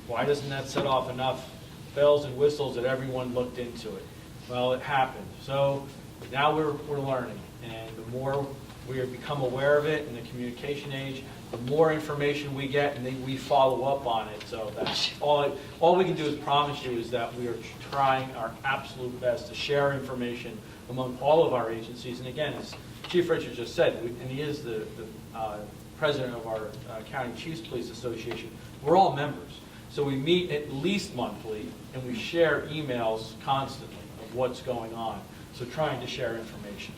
Why doesn't that set off enough bells and whistles that everyone looked into it? Well, it happened. So now we're learning, and the more we become aware of it in the communication age, the more information we get, and then we follow up on it. So that's all we can do is promise you is that we are trying our absolute best to share information among all of our agencies. And again, as Chief Richard just said, and he is the president of our County Chiefs Police Association, we're all members. So we meet at least monthly, and we share emails constantly of what's going on. So trying to share information.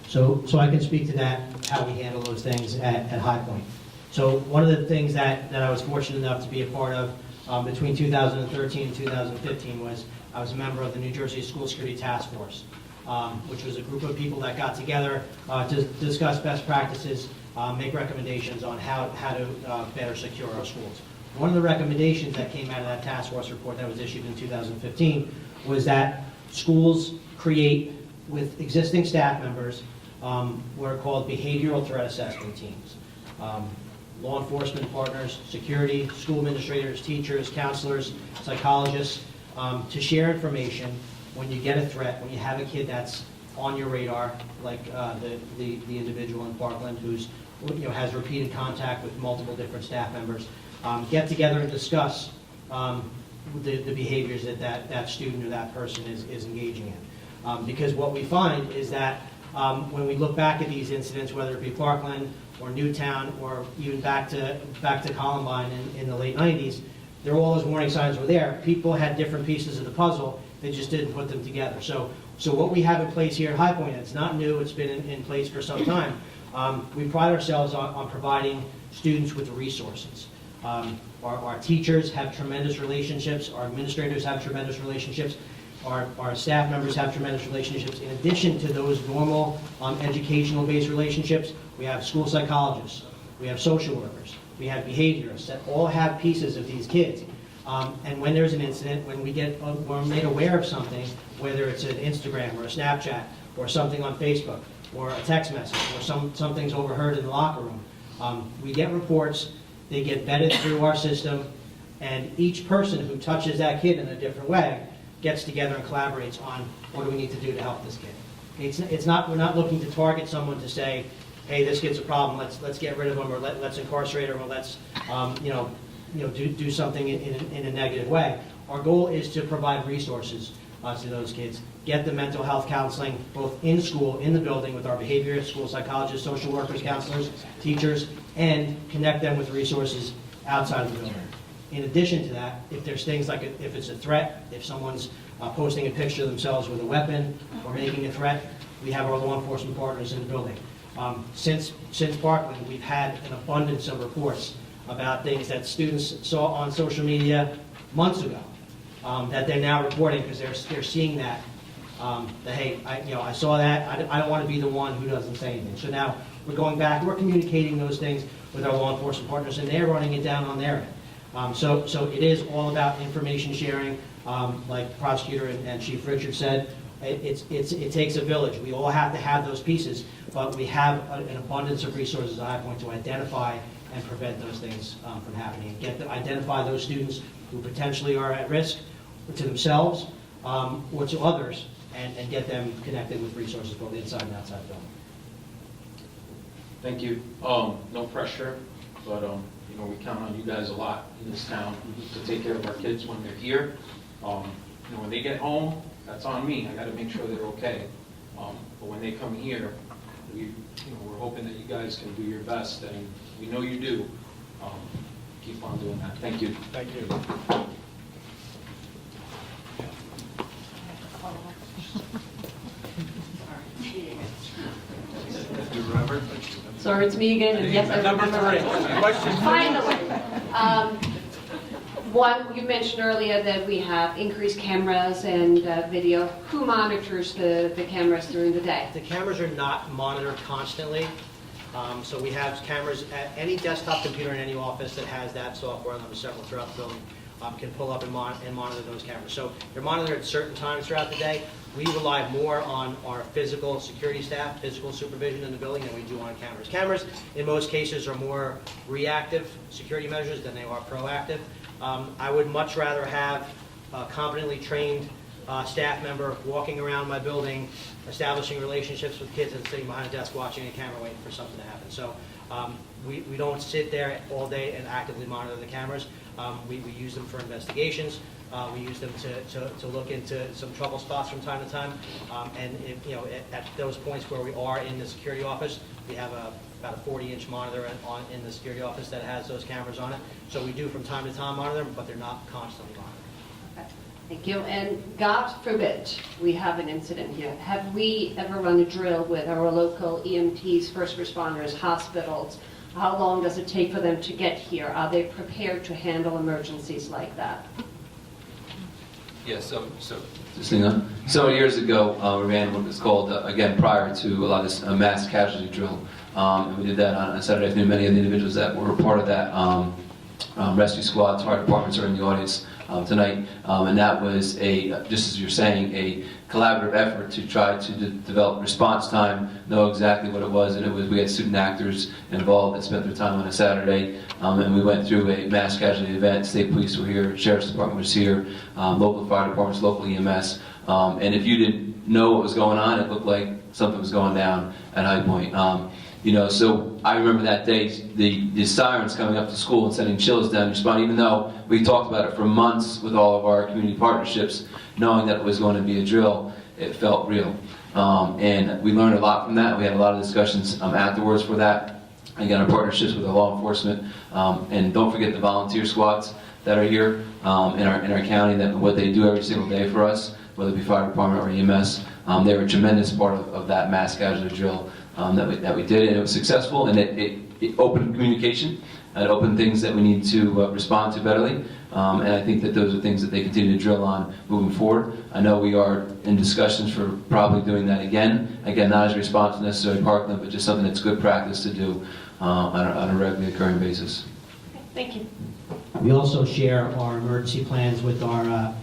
So I can speak to that, how we handle those things at High Point. So one of the things that I was fortunate enough to be a part of between 2013 and 2015 was I was a member of the New Jersey School Security Task Force, which was a group of people that got together to discuss best practices, make recommendations on how to better secure our schools. One of the recommendations that came out of that task force report that was issued in 2015 was that schools create, with existing staff members, what are called behavioral threat assessment teams. Law enforcement partners, security, school administrators, teachers, counselors, psychologists, to share information when you get a threat, when you have a kid that's on your radar, like the individual in Parkland who's has repeated contact with multiple different staff members, get together and discuss the behaviors that student or that person is engaging in. Because what we find is that when we look back at these incidents, whether it be Parkland or Newtown, or even back to Columbine in the late 90s, all those warning signs were there. People had different pieces of the puzzle, they just didn't put them together. So what we have in place here at High Point, it's not new, it's been in place for some time. We pride ourselves on providing students with resources. Our teachers have tremendous relationships, our administrators have tremendous relationships, our staff members have tremendous relationships. In addition to those normal educational-based relationships, we have school psychologists, we have social workers, we have behaviorists that all have pieces of these kids. And when there's an incident, when we're made aware of something, whether it's an Instagram or a Snapchat or something on Facebook or a text message or something's overheard in the locker room, we get reports, they get vetted through our system, and each person who touches that kid in a different way gets together and collaborates on what do we need to do to help this kid. We're not looking to target someone to say, hey, this kid's a problem, let's get rid of them, or let's incarcerate them, or let's do something in a negative way. Our goal is to provide resources to those kids, get the mental health counseling both in school, in the building, with our behaviorists, school psychologists, social workers, counselors, teachers, and connect them with resources outside of the building. In addition to that, if there's things like if it's a threat, if someone's posting a picture of themselves with a weapon or making a threat, we have our law enforcement partners in the building. Since Parkland, we've had an abundance of reports about things that students saw on social media months ago that they're now reporting because they're seeing that hey, I saw that, I don't want to be the one who doesn't say anything. So now we're going back, we're communicating those things with our law enforcement partners, and they're running it down on their end. So it is all about information sharing, like Prosecutor and Chief Richard said. It takes a village. We all have to have those pieces, but we have an abundance of resources at High Point to identify and prevent those things from happening. Identify those students who potentially are at risk to themselves or to others, and get them connected with resources both inside and outside the building. Thank you. No pressure, but we count on you guys a lot in this town to take care of our kids when they're here. When they get home, that's on me. I got to make sure they're okay. But when they come here, we're hoping that you guys can do your best, and we know you do. Keep on doing that. Thank you. Thank you. Sorry, it's me again, and yes, I Number remember. 3. Question 3. Finally. One, you mentioned earlier that we have increased cameras and video. Who monitors the cameras during the day? The cameras are not monitored constantly. So we have cameras at any desktop computer in any office that has that software, and there's several throughout the building, can pull up and monitor those cameras. So they're monitored at certain times throughout the day. We rely more on our physical security staff, physical supervision in the building than we do on cameras. Cameras, in most cases, are more reactive security measures than they are proactive. I would much rather have a competently trained staff member walking around my building, establishing relationships with kids, and sitting behind a desk watching a camera waiting for something to happen. So we don't sit there all day and actively monitor the cameras. We use them for investigations. We use them to look into some trouble spots from time to time. And at those points where we are in the security office, we have about a 40-inch monitor in the security office that has those cameras on it. So we do from time to time monitor them, but they're not constantly monitored. Thank you. And God forbid we have an incident here. Have we ever run a drill with our local EMTs, first responders, hospitals? How long does it take for them to get here? Are they prepared to handle emergencies like that? Yeah, so several years ago, we ran what was called, again, prior to a lot of this mass casualty drill. And we did that on a Saturday afternoon. Many of the individuals that were part of that rescue squad, fire departments are in the audience tonight. And that was just as you're saying, a collaborative effort to try to develop response time, know exactly what it was, and we had student actors involved that spent their time on a Saturday, and we went through a mass casualty event. State police were here, sheriff's department was here, local fire departments, local EMS, and if you didn't know what was going on, it looked like something was going down at High Point. So I remember that day, the sirens coming up to school and sending chills down your spine, even though we talked about it for months with all of our community partnerships, knowing that it was going to be a drill, it felt real. And we learned a lot from that. We had a lot of discussions afterwards for that. again, our partnerships with the law enforcement, and don't forget the volunteer squads that are here in our county, that what they do every single day for us, whether it be fire department or EMS. They're a tremendous part of that mass casualty drill that we did, and it was successful, and it opened communication. It opened things that we need to respond to betterly, and I think that those are things that they continue to drill on moving forward. I know we are in discussions for probably doing that again. Again, not as a response to necessarily Parkland, but just something that's good practice to do on a regularly occurring basis. Thank you. We also share our emergency plans with our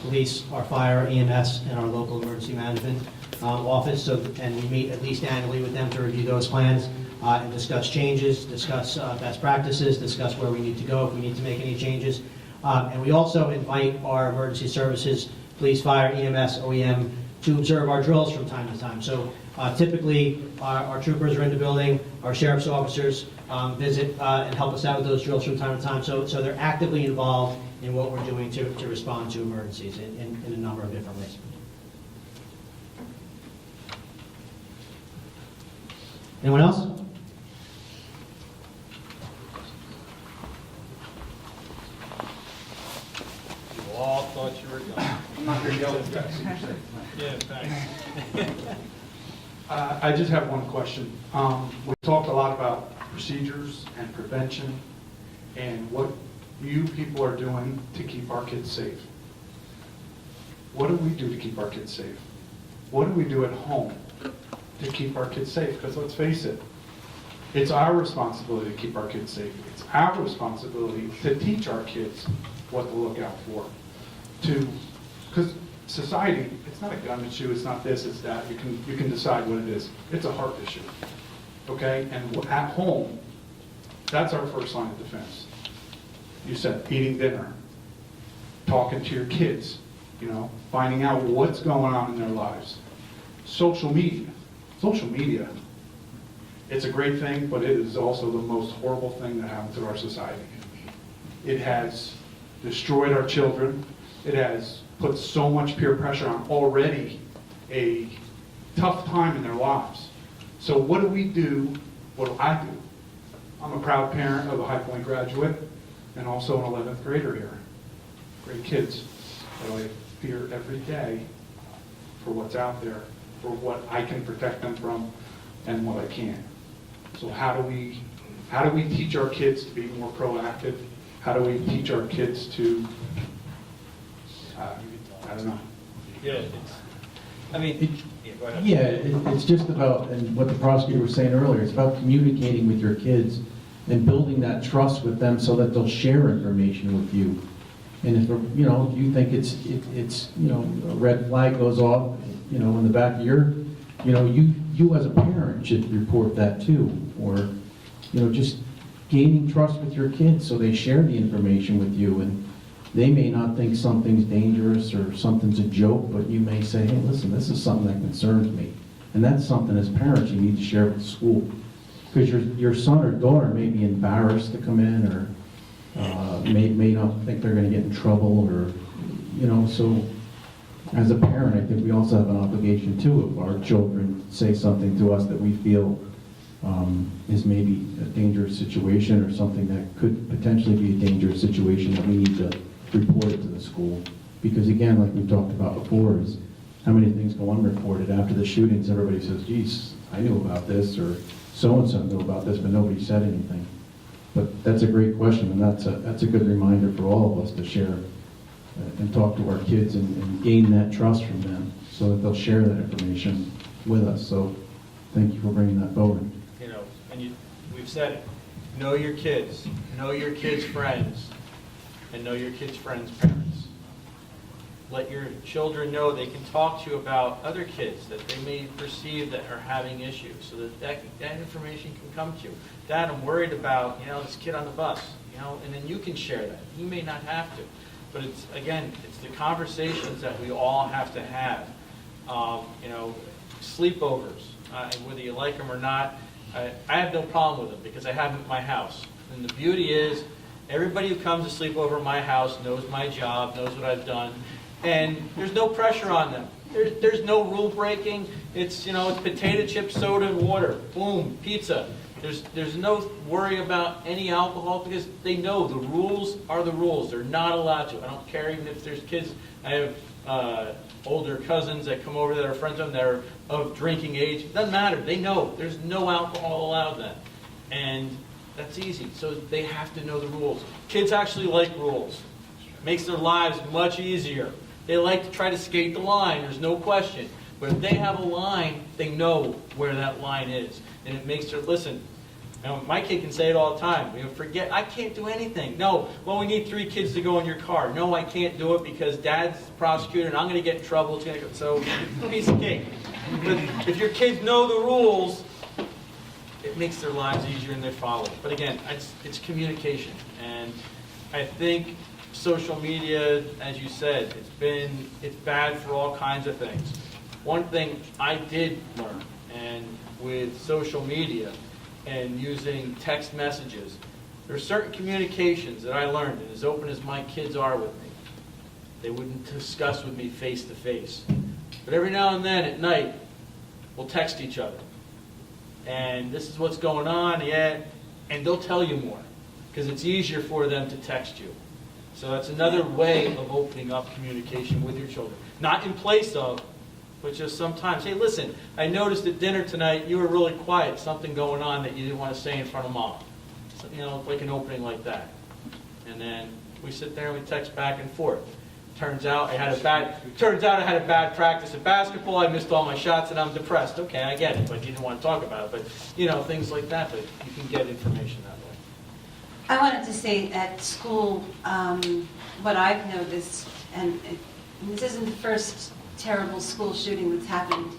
police, our fire, EMS, and our local emergency management office, and we meet at least annually with them to review those plans and discuss changes, discuss best practices, discuss where we need to go if we need to make any changes. And we also invite our emergency services, police, fire, EMS, OEM, to observe our drills from time to time. So typically, our troopers are in the building, our sheriff's officers visit and help us out with those drills from time to time. So they're actively involved in what we're doing to respond to emergencies in a number of different ways. Anyone else? You all thought you were done. I'm not going to yell at you. Yeah, thanks. I just have one question. We talked a lot about procedures and prevention and what you people are doing to keep our kids safe. What do we do to keep our kids safe? What do we do at home to keep our kids safe? Because let's face it, it's our responsibility to keep our kids safe. It's our responsibility to teach our kids what to look out for. Because society, it's not a gun issue, it's not this, it's that. You can decide what it is. It's a heart issue. Okay? And at home, that's our first line of defense. You said eating dinner, talking to your kids, finding out what's going on in their lives. Social media, it's a great thing, but it is also the most horrible thing that happened to our society. It has destroyed our children. It has put so much peer pressure on already a tough time in their lives. So what do we do? What do I do? I'm a proud parent of a High Point graduate and also an 11th grader here. Great kids. But I fear every day for what's out there, for what I can protect them from and what I can't. So how do we teach our kids to be more proactive? How do we teach our kids to, I don't know. Yeah, go ahead. Yeah, it's just about, and what the prosecutor was saying earlier, it's about communicating with your kids and building that trust with them so that they'll share information with you. And if you think it's a red flag goes off, in the back of your, you as a parent should report that too. Or, just gaining trust with your kids so they share the information with you, and they may not think something's dangerous or something's a joke, but you may say, hey, listen, this is something that concerns me. And that's something as parents you need to share with the school. Because your son or daughter may be embarrassed to come in, or may not think they're going to get in trouble, or, so as a parent, I think we also have an obligation too, if our children say something to us that we feel is maybe a dangerous situation or something that could potentially be a dangerous situation, that we need to report it to the school. Because again, like we talked about before, is how many things go unreported after the shootings. Everybody says, geez, I knew about this, or so-and-so knew about this, but nobody said anything. But that's a great question, and that's a good reminder for all of us to share and talk to our kids and gain that trust from them so that they'll share that information with us. So thank you for bringing that forward. And we've said it, know your kids' friends, and know your kids' friends' parents. Let your children know they can talk to you about other kids that they may perceive that are having issues, so that information can come to you. Dad, I'm worried about, this kid on the bus, and then you can share that. You may not have to, but it's the conversations that we all have to have. Sleepovers, and whether you like them or not, I have no problem with them because I have them at my house. And the beauty is, everybody who comes to sleep over at my house knows my job, knows what I've done, and there's no pressure on them. There's no rule breaking. It's, it's potato chips, soda, and water. Boom, pizza. There's no worry about any alcohol because they know the rules are the rules. They're not allowed to. I don't care even if there's kids. I have older cousins that come over that are friends of them that are of drinking age. It doesn't matter. They know there's no alcohol allowed then. And that's easy. So they have to know the rules. Kids actually like rules. Makes their lives much easier. They like to try to skate the line. There's no question. But if they have a line, they know where that line is. And it makes their, listen, now, my kid can say it all the time. Forget, I can't do anything. No, well, we need 3 kids to go in your car. No, I can't do it because Dad's the prosecutor and I'm going to get in trouble. It's gonna go. So, piece of cake. But if your kids know the rules, it makes their lives easier and they follow. But again, it's communication. And I think social media, as you said, it's bad for all kinds of things. One thing I did learn, and with social media, and using text messages. There are certain communications that I learned, and as open as my kids are with me, they wouldn't discuss with me face to face. But every now and then at night, we'll text each other. And this is what's going on, yeah, and they'll tell you more, because it's easier for them to text you. So that's another way of opening up communication with your children. Not in place of, but just sometimes, hey, listen, I noticed at dinner tonight you were really quiet, something going on that you didn't want to say in front of Mom. So, like an opening like that. And then we sit there and we text back and forth. Turns out I had a bad practice at basketball, I missed all my shots and I'm depressed. Okay, I get it, but you didn't want to talk about it. But, things like that, but you can get information that way. I wanted to say at school, what I've noticed, and this isn't the first terrible school shooting that's happened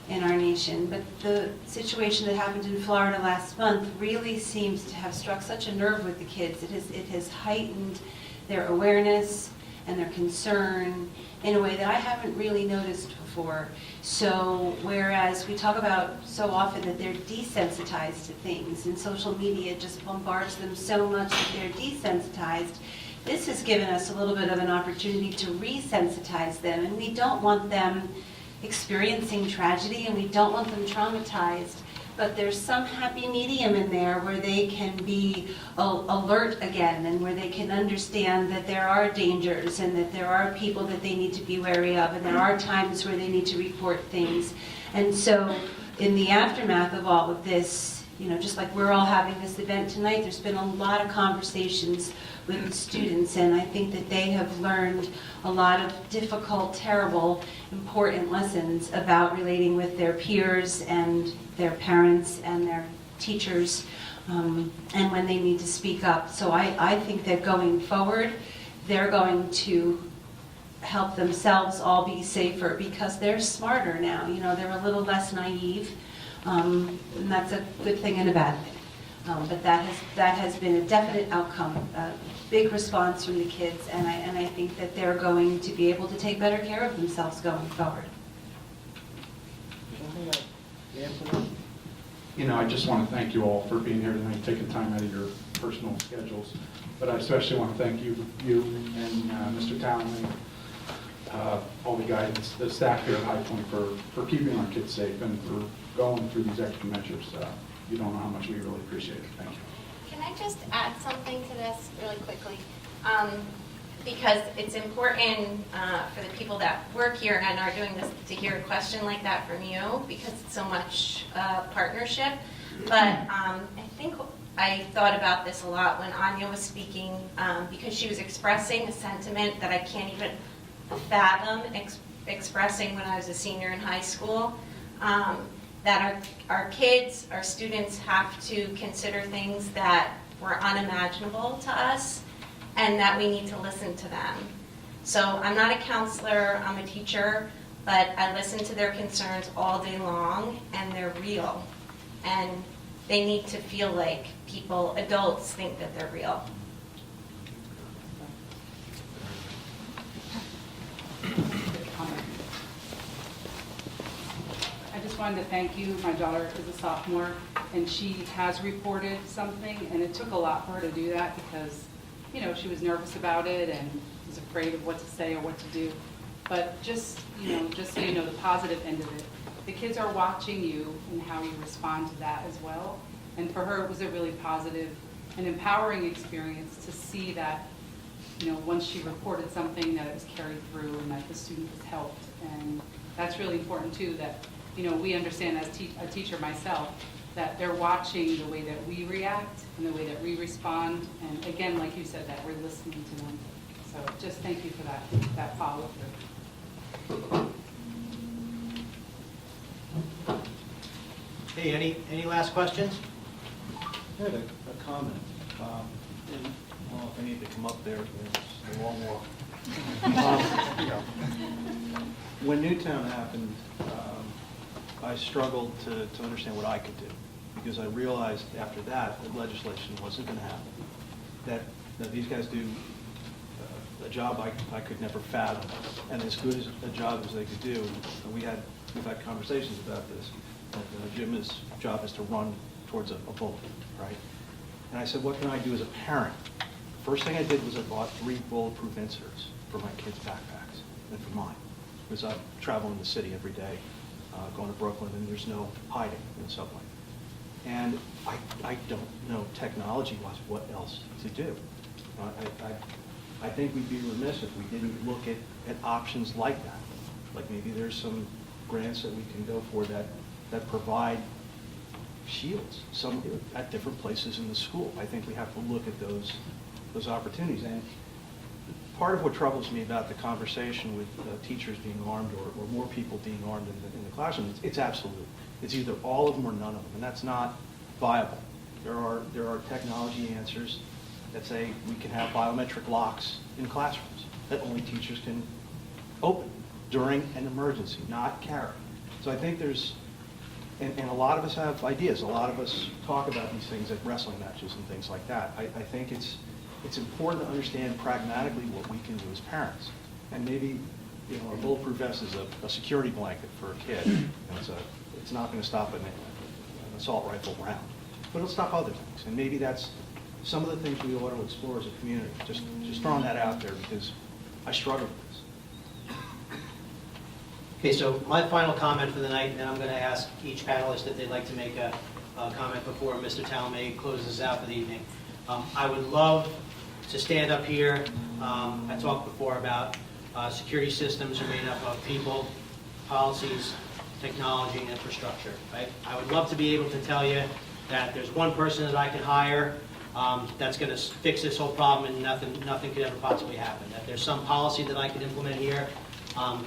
in our nation, but the situation that happened in Florida last month really seems to have struck such a nerve with the kids. It has heightened their awareness and their concern in a way that I haven't really noticed before. So whereas we talk about so often that they're desensitized to things and social media just bombards them so much that they're desensitized, this has given us a little bit of an opportunity to resensitize them, and we don't want them experiencing tragedy and we don't want them traumatized, but there's some happy medium in there where they can be alert again and where they can understand that there are dangers and that there are people that they need to be wary of and there are times where they need to report things. And so in the aftermath of all of this, just like we're all having this event tonight, there's been a lot of conversations with the students, and I think that they have learned a lot of difficult, terrible, important lessons about relating with their peers and their parents and their teachers, and when they need to speak up. So I think that going forward, they're going to help themselves all be safer because they're smarter now. They're a little less naive, and that's a good thing and a bad thing. But that has been a definite outcome, a big response from the kids, and I think that they're going to be able to take better care of themselves going forward. I just want to thank you all for being here tonight, taking time out of your personal schedules. But I especially want to thank you and Mr. Townley, all the guidance, the staff here at High Point for keeping our kids safe and for going through these extra measures. You don't know how much we really appreciate it. Thank you. Can I just add something to this really quickly? Because it's important for the people that work here and are doing this to hear a question like that from you because it's so much partnership. But I think I thought about this a lot when Anya was speaking because she was expressing a sentiment that I can't even fathom expressing when I was a senior in high school. That our kids, our students have to consider things that were unimaginable to us and that we need to listen to them. So I'm not a counselor, I'm a teacher, but I listen to their concerns all day long and they're real. And they need to feel like adults think that they're real. I just wanted to thank you. My daughter is a sophomore, and she has reported something, and it took a lot for her to do that because, she was nervous about it and was afraid of what to say or what to do. But just so the positive end of it, the kids are watching you and how you respond to that as well. And for her, it was a really positive and empowering experience to see that, once she reported something, that it was carried through and that the student was helped. And that's really important too, that, we understand as a teacher myself, that they're watching the way that we react and the way that we respond. And again, like you said, that we're listening to them. So just thank you for that follow-through. Hey, any last questions? I had a comment. Well, if I need to come up there, it's a long walk. When Newtown happened, I struggled to understand what I could do, because I realized after that legislation wasn't going to happen, that these guys do a job I could never fathom, and as good as a job as they could do. And we've had conversations about this. Jim's job is to run towards a bullet, right? And I said, what can I do as a parent? First thing I did was I bought 3 bulletproof inserts for my kids' backpacks and for mine, because I travel in the city every day, going to Brooklyn, and there's no hiding in the subway. And I don't know technology-wise what else to do. I think we'd be remiss if we didn't look at options like that. Like maybe there's some grants that we can go for that provide shields at different places in the school. I think we have to look at those opportunities. And part of what troubles me about the conversation with teachers being armed or more people being armed in the classroom, it's absolute. It's either all of them or none of them, and that's not viable. There are technology answers that say we can have biometric locks in classrooms that only teachers can open during an emergency, not carry. So I think and a lot of us have ideas. A lot of us talk about these things at wrestling matches and things like that. I think it's important to understand pragmatically what we can do as parents. And maybe, a bulletproof vest is a security blanket for a kid. It's not going to stop an assault rifle round, but it'll stop other things. And maybe that's some of the things we ought to explore as a community. Just throwing that out there, because I struggle with this. Okay, so my final comment for the night, and I'm going to ask each panelist if they'd like to make a comment before Mr. Talmay closes out for the evening. I would love to stand up here. I talked before about security systems are made up of people, policies, technology, and infrastructure, right? I would love to be able to tell you that there's one person that I can hire that's going to fix this whole problem and nothing could ever possibly happen. That there's some policy that I can implement here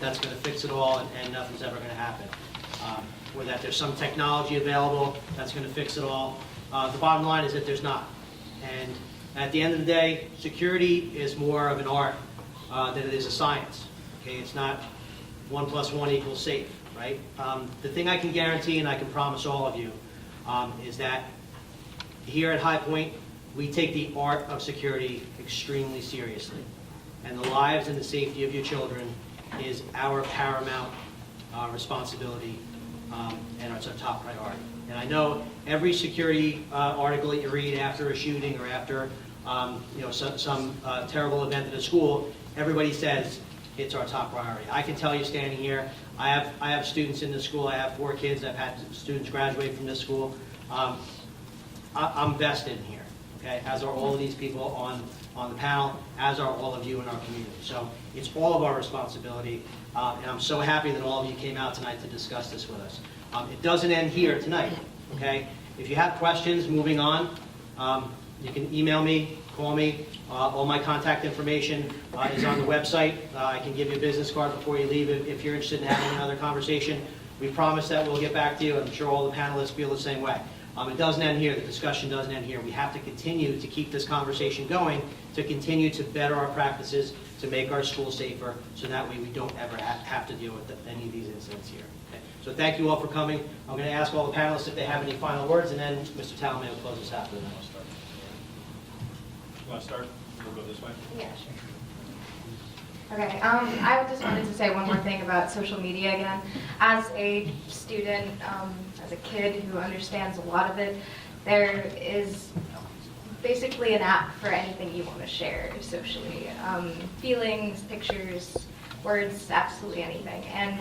that's going to fix it all and nothing's ever going to happen. Or that there's some technology available that's going to fix it all. The bottom line is that there's not. And at the end of the day, security is more of an art than it is a science. Okay, it's not 1 + 1 = safe, right? The thing I can guarantee and I can promise all of you is that here at High Point, we take the art of security extremely seriously. And the lives and the safety of your children is our paramount responsibility, and it's our top priority. And I know every security article that you read after a shooting or after some terrible event at a school, everybody says it's our top priority. I can tell you standing here, I have students in this school. I have 4 kids. I've had students graduate from this school. I'm vested in here, okay, as are all of these people on the panel, as are all of you in our community. So it's all of our responsibility, and I'm so happy that all of you came out tonight to discuss this with us. It doesn't end here tonight, okay? If you have questions moving on, you can email me, call me. All my contact information is on the website. I can give you a business card before you leave if you're interested in having another conversation. We promise that we'll get back to you. I'm sure all the panelists feel the same way. It doesn't end here. The discussion doesn't end here. We have to continue to keep this conversation going, to continue to better our practices, to make our schools safer, so that way we don't ever have to deal with any of these incidents here. Okay. So thank you all for coming. I'm going to ask all the panelists if they have any final words, and then Mr. Talmay will close us out for the night. You want to start? We'll go this way. Yeah, sure. Okay, I just wanted to say one more thing about social media again. As a student, as a kid who understands a lot of it, there is basically an app for anything you want to share socially. Feelings, pictures, words, absolutely anything. And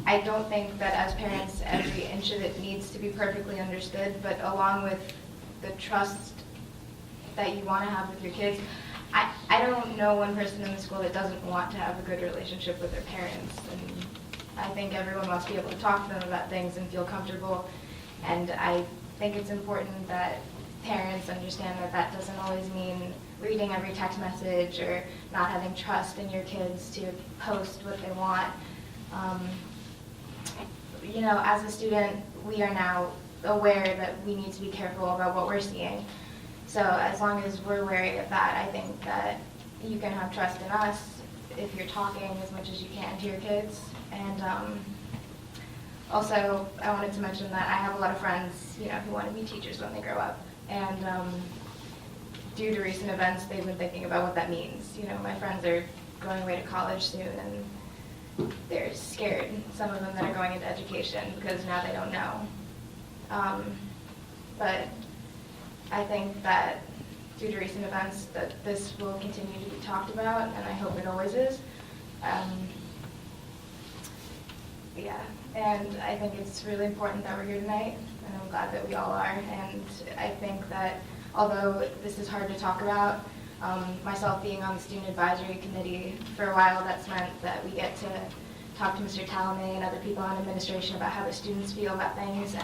I don't think that as parents, every inch of it needs to be perfectly understood, but along with the trust that you want to have with your kids, I don't know one person in the school that doesn't want to have a good relationship with their parents. And I think everyone must be able to talk to them about things and feel comfortable. And I think it's important that parents understand that that doesn't always mean reading every text message or not having trust in your kids to post what they want. You know, as a student, we are now aware that we need to be careful about what we're seeing. So as long as we're wary of that, I think that you can have trust in us if you're talking as much as you can to your kids. And also, I wanted to mention that I have a lot of friends, you know, who want to be teachers when they grow up. And due to recent events, they've been thinking about what that means. You know, my friends are going away to college soon, and they're scared, some of them that are going into education, because now they don't know. But I think that due to recent events, that this will continue to be talked about, and I hope it always is. Yeah, and I think it's really important that we're here tonight, and I'm glad that we all are. And I think that although this is hard to talk about, myself being on the student advisory committee for a while, that's meant that we get to talk to Mr. Talamay and other people on administration about how the students feel about things.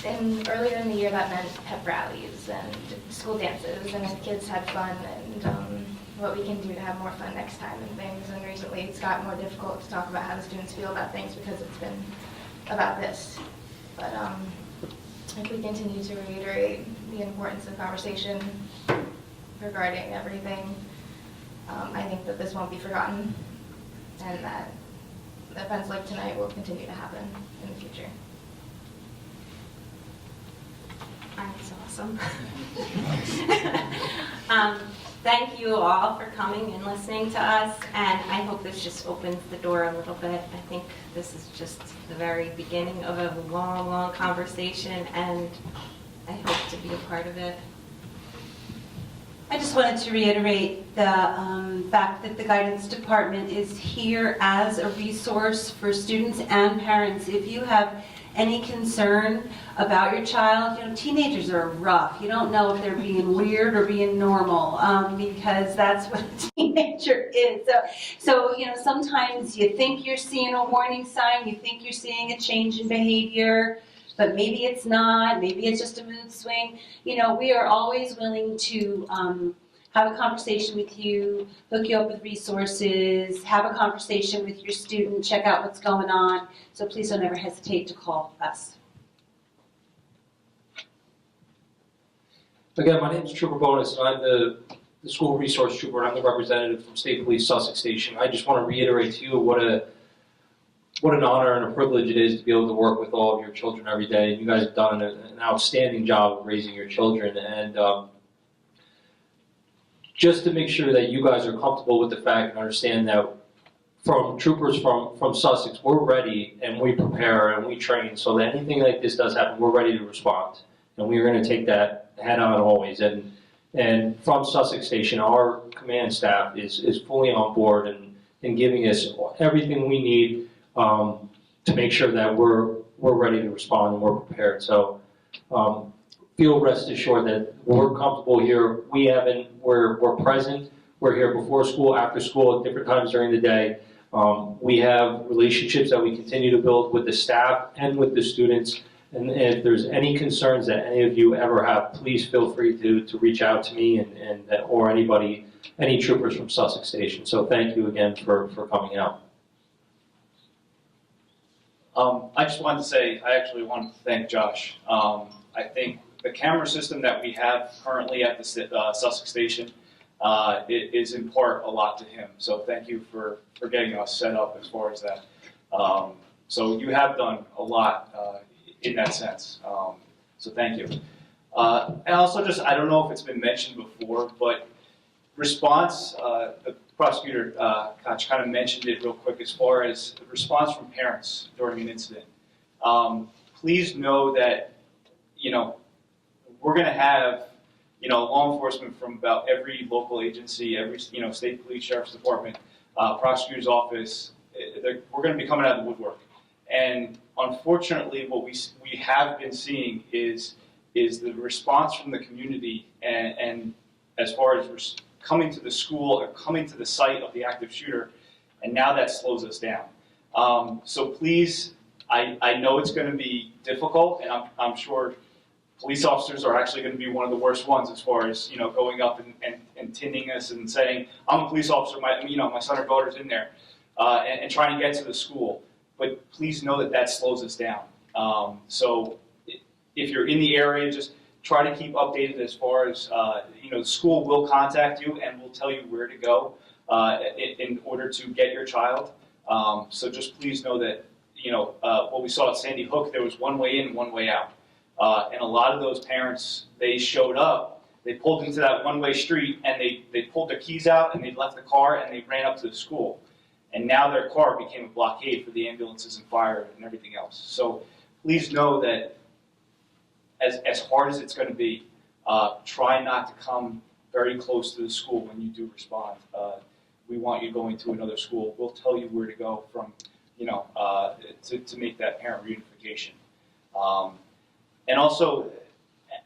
And earlier in the year, that meant pep rallies and school dances, and the kids had fun, and what we can do to have more fun next time and things. And recently, it's got more difficult to talk about how the students feel about things because it's been about this. But if we continue to reiterate the importance of conversation regarding everything, I think that this won't be forgotten, and that events like tonight will continue to happen in the future. That's awesome. Thank you all for coming and listening to us, and I hope this just opens the door a little bit. I think this is just the very beginning of a long, long conversation, and I hope to be a part of it. I just wanted to reiterate the fact that the guidance department is here as a resource for students and parents. If you have any concern about your child, you know, teenagers are rough. You don't know if they're being weird or being normal, because that's what a teenager is. So, you know, sometimes you think you're seeing a warning sign, you think you're seeing a change in behavior, but maybe it's not, maybe it's just a mood swing. You know, we are always willing to have a conversation with you, hook you up with resources, have a conversation with your student, check out what's going on. So please don't ever hesitate to call us. Again, my name is Trooper Bonus, and I'm the school resource trooper, and I'm the representative from State Police Sussex Station. I just want to reiterate to you what an honor and a privilege it is to be able to work with all of your children every day. And you guys have done an outstanding job of raising your children. And just to make sure that you guys are comfortable with the fact and understand that from troopers from Sussex, we're ready and we prepare and we train so that anything like this does happen, we're ready to respond. And we're going to take that head on always. And from Sussex Station, our command staff is fully on board and giving us everything we need to make sure that we're ready to respond and we're prepared. So feel rest assured that we're comfortable here. We're present. We're here before school, after school, at different times during the day. We have relationships that we continue to build with the staff and with the students. And if there's any concerns that any of you ever have, please feel free to reach out to me or anybody, any troopers from Sussex Station. So thank you again for coming out. I just wanted to say, I actually wanted to thank Josh. I think the camera system that we have currently at the Sussex Station is in part a lot to him. So thank you for getting us set up as far as that. So you have done a lot in that sense. So thank you. And also just, I don't know if it's been mentioned before, but response, the prosecutor Koch kind of mentioned it real quick as far as the response from parents during an incident. Please know that, you know, we're going to have, you know, law enforcement from about every local agency, every, you know, state police, sheriff's department, prosecutor's office, we're going to be coming out of the woodwork. And unfortunately, what we have been seeing is the response from the community, and as far as coming to the school or coming to the site of the active shooter, and now that slows us down. So please, I know it's going to be difficult, and I'm sure police officers are actually going to be one of the worst ones as far as, going up and tinning us and saying, I'm a police officer, my son or daughter's in there, and trying to get to the school. But please know that slows us down. So if you're in the area, just try to keep updated as far as, the school will contact you and will tell you where to go in order to get your child. So just please know that, what we saw at Sandy Hook, there was one way in, one way out. And a lot of those parents, they showed up, they pulled into that one-way street, and they pulled their keys out, and they left the car, and they ran up to the school. And now their car became a blockade for the ambulances and fire and everything else. So please know that as hard as it's going to be, try not to come very close to the school when you do respond. We want you going to another school. We'll tell you where to go from, to make that parent reunification. And also,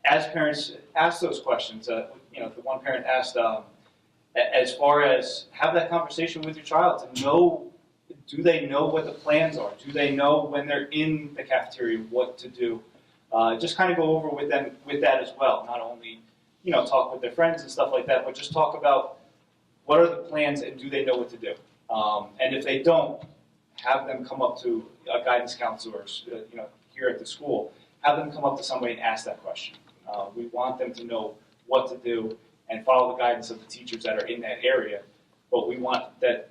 as parents ask those questions, the one parent asked, as far as have that conversation with your child to know, do they know what the plans are? Do they know when they're in the cafeteria what to do? Just kind of go over with them with that as well. Not only, talk with their friends and stuff like that, but just talk about what are the plans and do they know what to do? And if they don't, have them come up to a guidance counselor, here at the school. Have them come up to somebody and ask that question. We want them to know what to do and follow the guidance of the teachers that are in that area, but we want that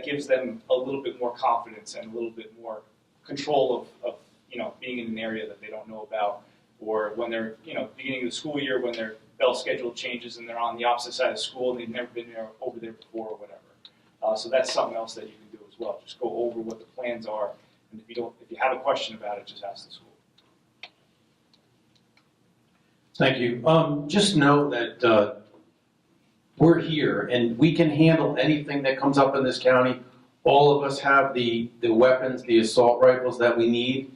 gives them a little bit more confidence and a little bit more control of being in an area that they don't know about, or when they're, beginning of the school year, when their bell schedule changes and they're on the opposite side of school and they've never been over there before or whatever. So that's something else that you can do as well. Just go over what the plans are, and if you have a question about it, just ask the school. Thank you. Just know that we're here and we can handle anything that comes up in this county. All of us have the weapons, the assault rifles that we need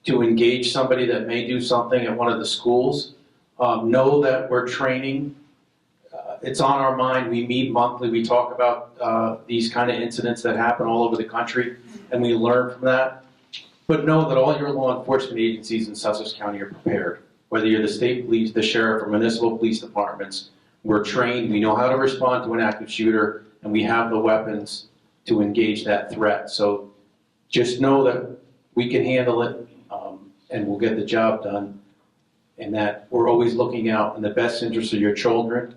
to engage somebody that may do something at one of the schools. Know that we're training. It's on our mind. We meet monthly. We talk about these kind of incidents that happen all over the country, and we learn from that. But know that all your law enforcement agencies in Sussex County are prepared. Whether you're the state police, the sheriff, or municipal police departments, we're trained, we know how to respond to an active shooter, and we have the weapons to engage that threat. So just know that we can handle it, and we'll get the job done, and that we're always looking out in the best interest of your children,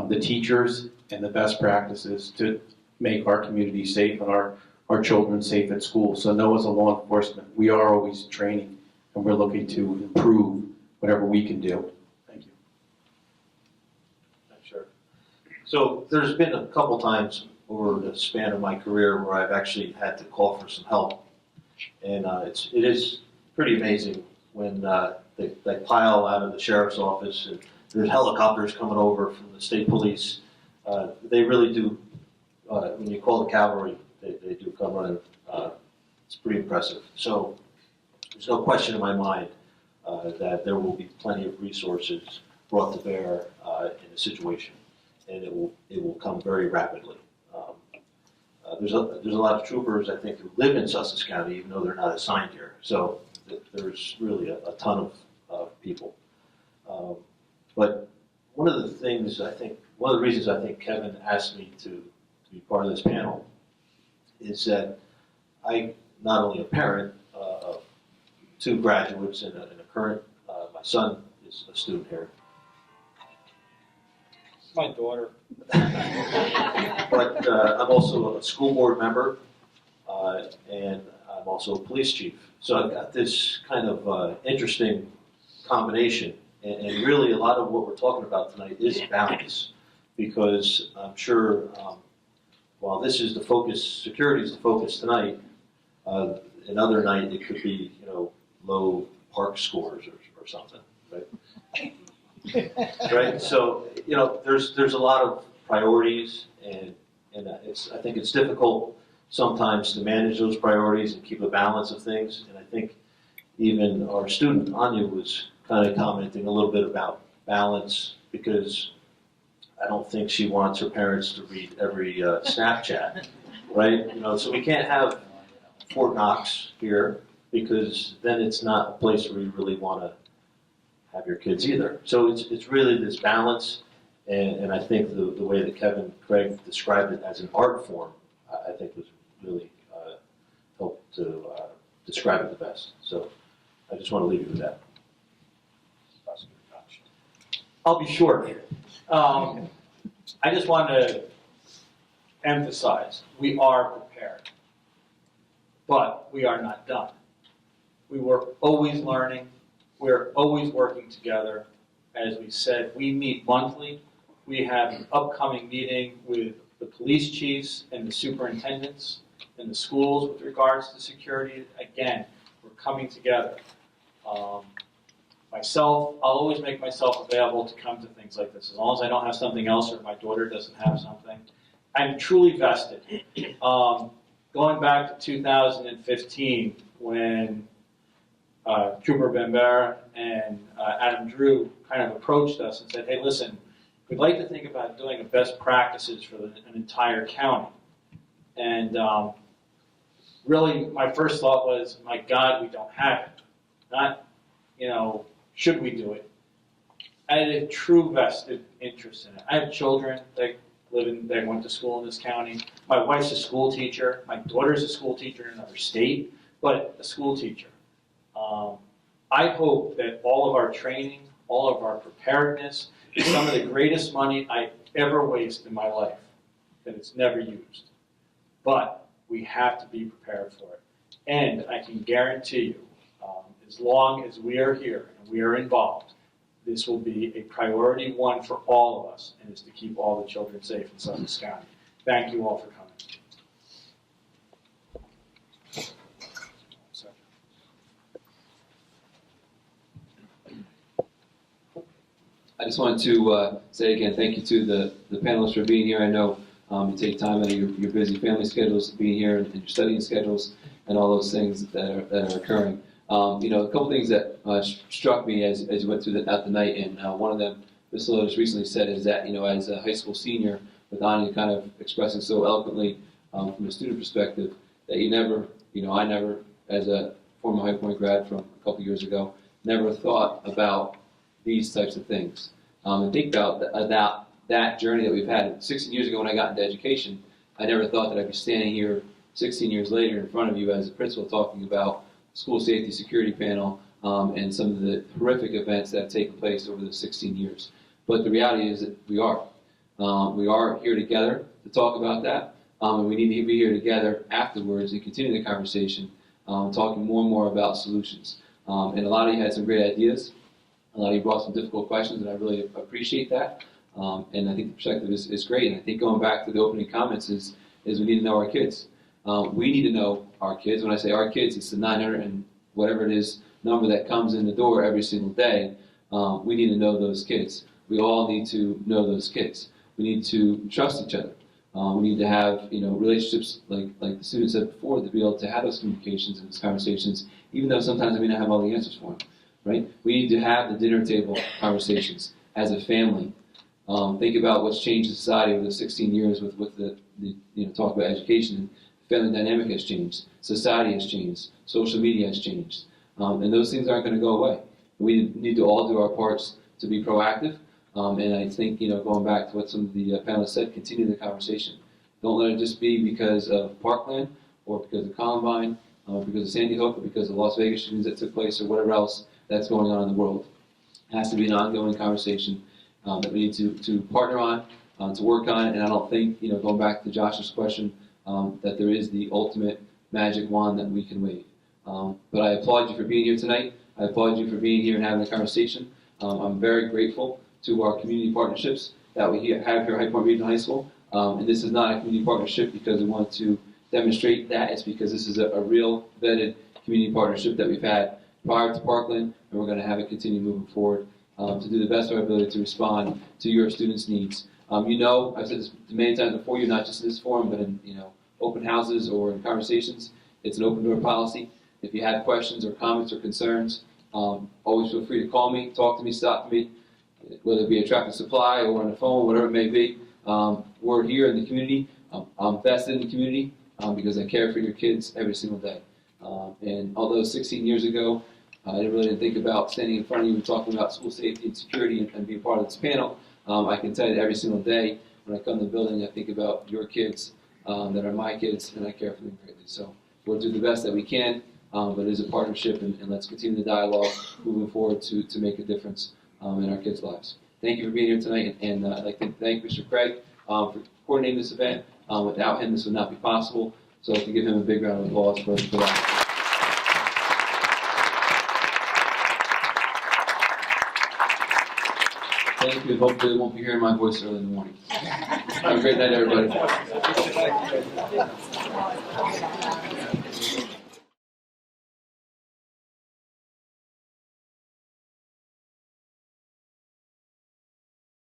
the teachers, and the best practices to make our community safe and our children safe at school. So know as a law enforcement, we are always training, and we're looking to improve whatever we can do. Thank you. Sure. So there's been a couple times over the span of my career where I've actually had to call for some help. And it is pretty amazing when they pile out of the sheriff's office and there's helicopters coming over from the state police. They really do, when you call the cavalry, they do come running. It's pretty impressive. So there's no question in my mind that there will be plenty of resources brought to bear in a situation, and it will come very rapidly. There's a lot of troopers, I think, who live in Sussex County, even though they're not assigned here. So there's really a ton of people. But one of the reasons I think Kevin asked me to be part of this panel is that I, not only a parent of two graduates and a current, my son is a student here. My daughter. But I'm also a school board member, and I'm also a police chief. So I've got this kind of interesting combination. And really, a lot of what we're talking about tonight is balance, because I'm sure while this is the focus, security is the focus tonight, another night it could be, low park scores or something, right? Right. So there's a lot of priorities, and And I think it's difficult sometimes to manage those priorities and keep a balance of things. And I think even our student, Anya, was kind of commenting a little bit about balance, because I don't think she wants her parents to read every Snapchat, right? You know, so we can't have Fort Knox here, because then it's not a place where you really want to have your kids either. So it's really this balance, and I think the way that Kevin Craig described it as an art form, I think was really helped to describe it the best. So I just want to leave you with that. I'll be short. I just want to emphasize, we are prepared, but we are not done. We were always learning. We're always working together. As we said, we meet monthly. We have an upcoming meeting with the police chiefs and the superintendents in the schools with regards to security. Again, we're coming together. Myself, I'll always make myself available to come to things like this, as long as I don't have something else or my daughter doesn't have something. I'm truly vested. Going back to 2015, when Trooper Bambera and Adam Drew kind of approached us and said, hey, listen, we'd like to think about doing a best practices for an entire county. And really, my first thought was, my God, we don't have it. Not, should we do it? I had a true vested interest in it. I have children that went to school in this county. My wife's a school teacher. My daughter's a school teacher in another state, but a school teacher. I hope that all of our training, all of our preparedness, is some of the greatest money I ever wasted in my life, that it's never used. But we have to be prepared for it. And I can guarantee you, as long as we are here and we are involved, this will be a priority one for all of us, and is to keep all the children safe in Sussex County. Thank you all for coming. I just wanted to say again, thank you to the panelists for being here. I know you take time out of your busy family schedules to be here, and your studying schedules, and all those things that are occurring. A couple things that struck me as you went through the night, and one of them, Ms. Lowe just recently said, is that, as a high school senior, with Anya kind of expressing so eloquently from a student perspective, that I never, as a former High Point grad from a couple years ago, never thought about these types of things. And think about that journey that we've had. 16 years ago when I got into education, I never thought that I'd be standing here 16 years later in front of you as a principal talking about school safety security panel and some of the horrific events that have taken place over the 16 years. But the reality is that we are. We are here together to talk about that, and we need to be here together afterwards and continue the conversation, talking more and more about solutions. And a lot of you had some great ideas. A lot of you brought some difficult questions, and I really appreciate that. And I think the perspective is great. And I think going back to the opening comments is we need to know our kids. We need to know our kids. When I say our kids, it's the 900 and whatever it is number that comes in the door every single day. We need to know those kids. We all need to know those kids. We need to trust each other. We need to have relationships like the student said before, to be able to have those communications and those conversations, even though sometimes I may not have all the answers for them. Right? We need to have the dinner table conversations as a family. Think about what's changed in society over the 16 years with the talk about education. Family dynamic has changed. Society has changed. Social media has changed. And those things aren't going to go away. We need to all do our parts to be proactive. And I think, going back to what some of the panelists said, continue the conversation. Don't let it just be because of Parkland or because of Columbine or because of Sandy Hook or because of Las Vegas shootings that took place or whatever else that's going on in the world. It has to be an ongoing conversation that we need to partner on, to work on. And I don't think, going back to Josh's question, that there is the ultimate magic wand that we can wave. But I applaud you for being here tonight. I applaud you for being here and having the conversation. I'm very grateful to our community partnerships that we have here at High Point Regional High School. And this is not a community partnership because we want to demonstrate that. It's because this is a real vetted community partnership that we've had prior to Parkland, and we're going to have it continue moving forward to do the best of our ability to respond to your students' needs You know, I've said this many times before, you're not just in this forum, but in, open houses or in conversations. It's an open door policy. If you have questions or comments or concerns, always feel free to call me, talk to me, stop me, whether it be a Tractor Supply or on the phone, whatever it may be. We're here in the community. I'm vested in the community because I care for your kids every single day. And although 16 years ago, I really didn't think about standing in front of you and talking about school safety and security and being part of this panel, I can tell you that every single day when I come to the building, I think about your kids that are my kids, and I care for them greatly. So we'll do the best that we can, but it is a partnership, and let's continue the dialogue moving forward to make a difference in our kids' lives. Thank you for being here tonight, and I'd like to thank Mr. Craig for coordinating this event. Without him, this would not be possible, so I'd like to give him a big round of applause for that. Thank you, and hopefully you won't be hearing my voice early in the morning. Have a great night, everybody.